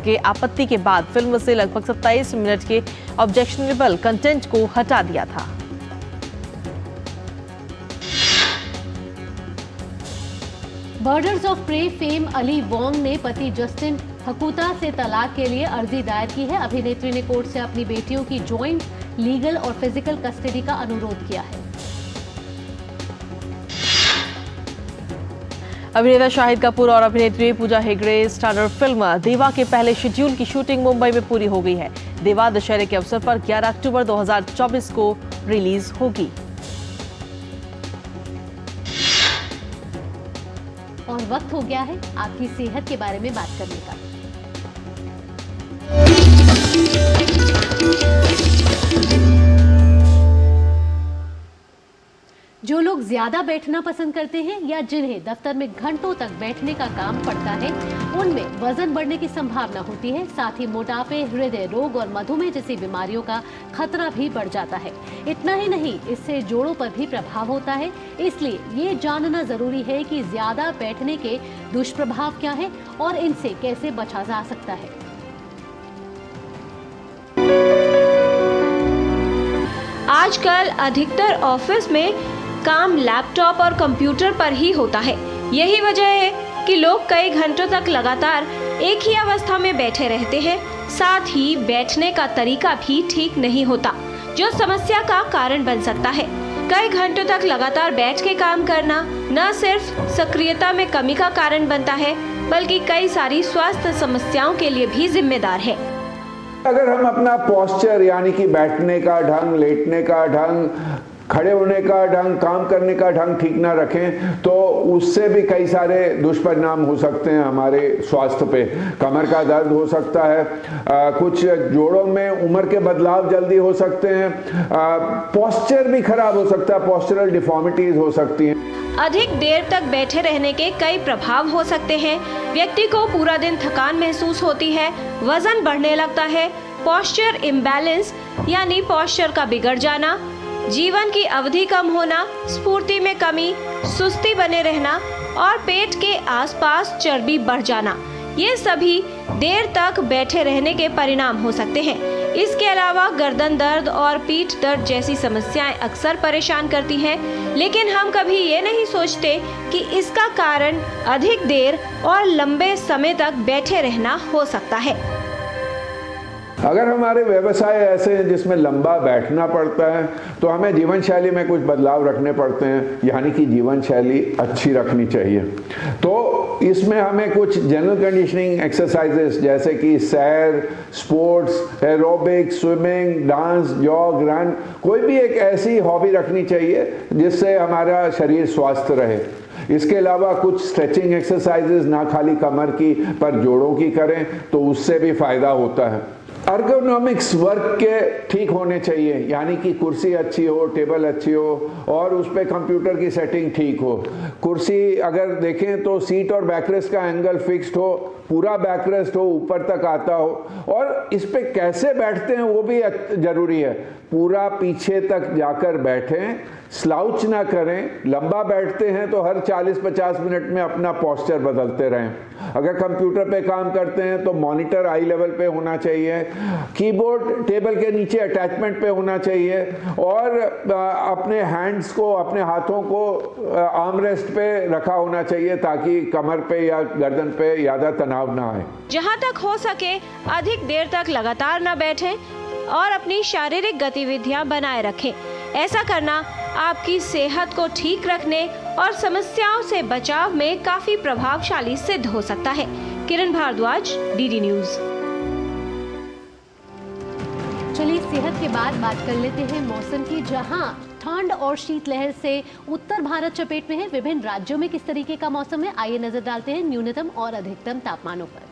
के आपत्ति के बाद फिल्म से लगभग 27 मिनट के ऑब्जेक्शनेबल कंटेंट को हटा दिया था। Birds of Prey fame Ali Wong ने पति जस्टिन हकूता से तलाक के लिए अर्जी दायर की है। अभिनेत्री ने कोर्ट से अपनी बेटियों की ज्वाइंट लीगल और फिजिकल कस्टडी का अनुरोध किया है। अभिनेता शाहिद कपूर और अभिनेत्री पूजा हेगड़े स्टारर फिल्म देवा के पहले शेड्यूल की शूटिंग मुंबई में पूरी हो गई है। देवा दशहरे के अवसर पर 11 अक्टूबर 2024 को रिलीज होगी। और वक्त हो गया है आपकी सेहत के बारे में बात करने का। जो लोग ज्यादा बैठना पसंद करते हैं या जिन्हें दफ्तर में घंटों तक बैठने का काम पड़ता है, उनमें वजन बढ़ने की संभावना होती है। साथ ही मोटापे, हृदय रोग और मधुमेह जैसी बीमारियों का खतरा भी बढ़ जाता है। इतना ही नहीं, इससे जोड़ों पर भी प्रभाव होता है। इसलिए ये जानना जरूरी है कि ज्यादा बैठने के दुष्प्रभाव क्या है और इनसे कैसे बचा जा सकता है। आजकल अधिकतर ऑफिस में काम लैपटॉप और कंप्यूटर पर ही होता है। यही वजह है कि लोग कई घंटों तक लगातार एक ही अवस्था में बैठे रहते हैं। साथ ही बैठने का तरीका भी ठीक नहीं होता, जो समस्या का कारण बन सकता है। कई घंटों तक लगातार बैठ के काम करना न सिर्फ सक्रियता में कमी का कारण बनता है, बल्कि कई सारी स्वास्थ्य समस्याओं के लिए भी जिम्मेदार है। अगर हम अपना पोस्चर यानी कि बैठने का ढंग, लेटने का ढंग, खड़े होने का ढंग, काम करने का ढंग ठीक ना रखें तो उससे भी कई सारे दुष्परिणाम हो सकते हैं हमारे स्वास्थ्य पे। कमर का दर्द हो सकता है, कुछ जोड़ों में उम्र के बदलाव जल्दी हो सकते हैं, पोस्चर भी खराब हो सकता है, पोस्चरल डिफॉर्मिटीज हो सकती हैं। अधिक देर तक बैठे रहने के कई प्रभाव हो सकते हैं। व्यक्ति को पूरा दिन थकान महसूस होती है, वजन बढ़ने लगता है, पोस्चर इम्बैलेंस यानी पोस्चर का बिगड़ जाना, जीवन की अवधि कम होना, स्फूर्ति में कमी, सुस्ती बने रहना और पेट के आसपास चर्बी बढ़ जाना, ये सभी देर तक बैठे रहने के परिणाम हो सकते हैं। इसके अलावा गर्दन दर्द और पीठ दर्द जैसी समस्याएं अक्सर परेशान करती हैं, लेकिन हम कभी ये नहीं सोचते कि इसका कारण अधिक देर और लंबे समय तक बैठे रहना हो सकता है। अगर हमारे व्यवसाय ऐसे हैं जिसमें लंबा बैठना पड़ता है तो हमें जीवन शैली में कुछ बदलाव रखने पड़ते हैं, यानी कि जीवन शैली अच्छी रखनी चाहिए। तो इसमें हमें कुछ जनरल कंडीशनिंग एक्सरसाइजेस जैसे कि सैर, sports, aerobic, swimming, dance, jog, run, कोई भी एक ऐसी हॉबी रखनी चाहिए जिससे हमारा शरीर स्वस्थ रहे। इसके अलावा कुछ स्ट्रेचिंग एक्सरसाइजेस ना खाली कमर की पर जोड़ों की करें तो उससे भी फायदा होता है। अर्गोनॉमिक्स वर्क के ठीक होने चाहिए, यानी कि कुर्सी अच्छी हो, टेबल अच्छी हो और उस पर कंप्यूटर की सेटिंग ठीक हो। कुर्सी अगर देखें तो सीट और बैकरेस्ट का एंगल फिक्स्ड हो, पूरा बैकरेस्ट हो, ऊपर तक आता हो और इस पे कैसे बैठते हैं वो भी जरूरी है। पूरा पीछे तक जाकर बैठें, स्लाउच ना करें। लंबा बैठते हैं तो हर 40-50 मिनट में अपना पोस्चर बदलते रहें। अगर कंप्यूटर पे काम करते हैं तो मॉनिटर आई लेवल पे होना चाहिए, कीबोर्ड टेबल के नीचे अटैचमेंट पे होना चाहिए और अपने हैंड्स को, अपने हाथों को आर्म रेस्ट पे रखा होना चाहिए ताकि कमर पे या गर्दन पे ज़्यादा तनाव ना आए। जहाँ तक हो सके अधिक देर तक लगातार न बैठें और अपनी शारीरिक गतिविधियां बनाए रखें। ऐसा करना आपकी सेहत को ठीक रखने और समस्याओं से बचाव में काफी प्रभावशाली सिद्ध हो सकता है। किरण भारद्वाज, डीडी न्यूज। चलिए सेहत के बाद बात कर लेते हैं मौसम की, जहां ठंड और शीतलहर से उत्तर भारत चपेट में है। विभिन्न राज्यों में किस तरीके का मौसम है, आइए नजर डालते हैं न्यूनतम और अधिकतम तापमानों पर।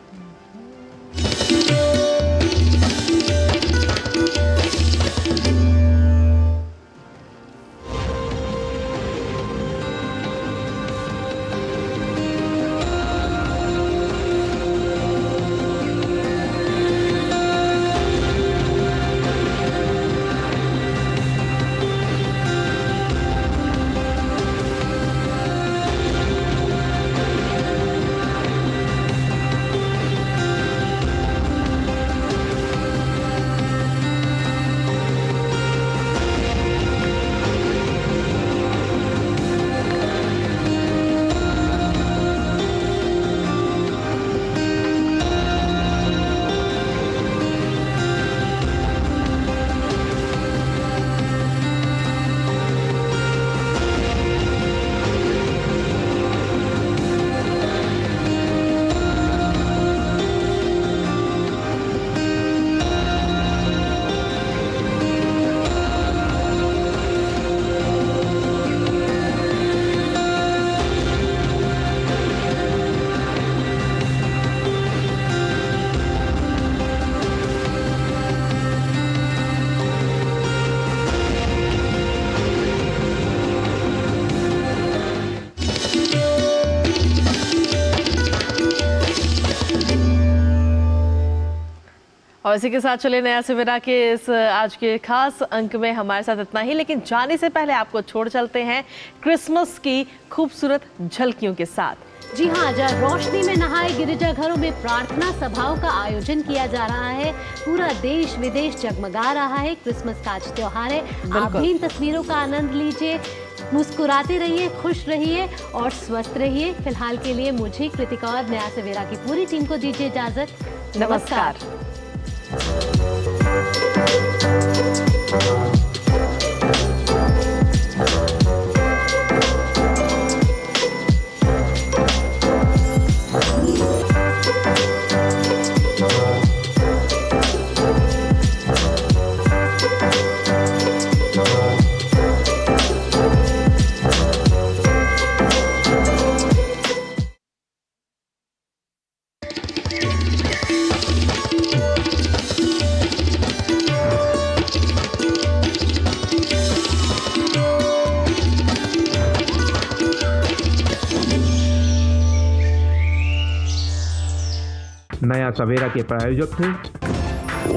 और इसी के साथ चले नया सवेरा के इस आज के खास अंक में हमारे साथ इतना ही, लेकिन जाने से पहले आपको छोड़ चलते हैं क्रिसमस की खूबसूरत झलकियों के साथ। जी हाँ, आज रोशनी में नहाए गिरिजाघरों में प्रार्थना सभाओं का आयोजन किया जा रहा है। पूरा देश विदेश जगमगा रहा है। क्रिसमस का आज त्योहार है। आप भी इन तस्वीरों का आनंद लीजिए, मुस्कुराते रहिए, खुश रहिए और स्वस्थ रहिए। फिलहाल के लिए मुझे, कृतिका और नया सवेरा की पूरी टीम को दीजिए इजाजत। नमस्कार। नया सवेरा के प्रायोजक थे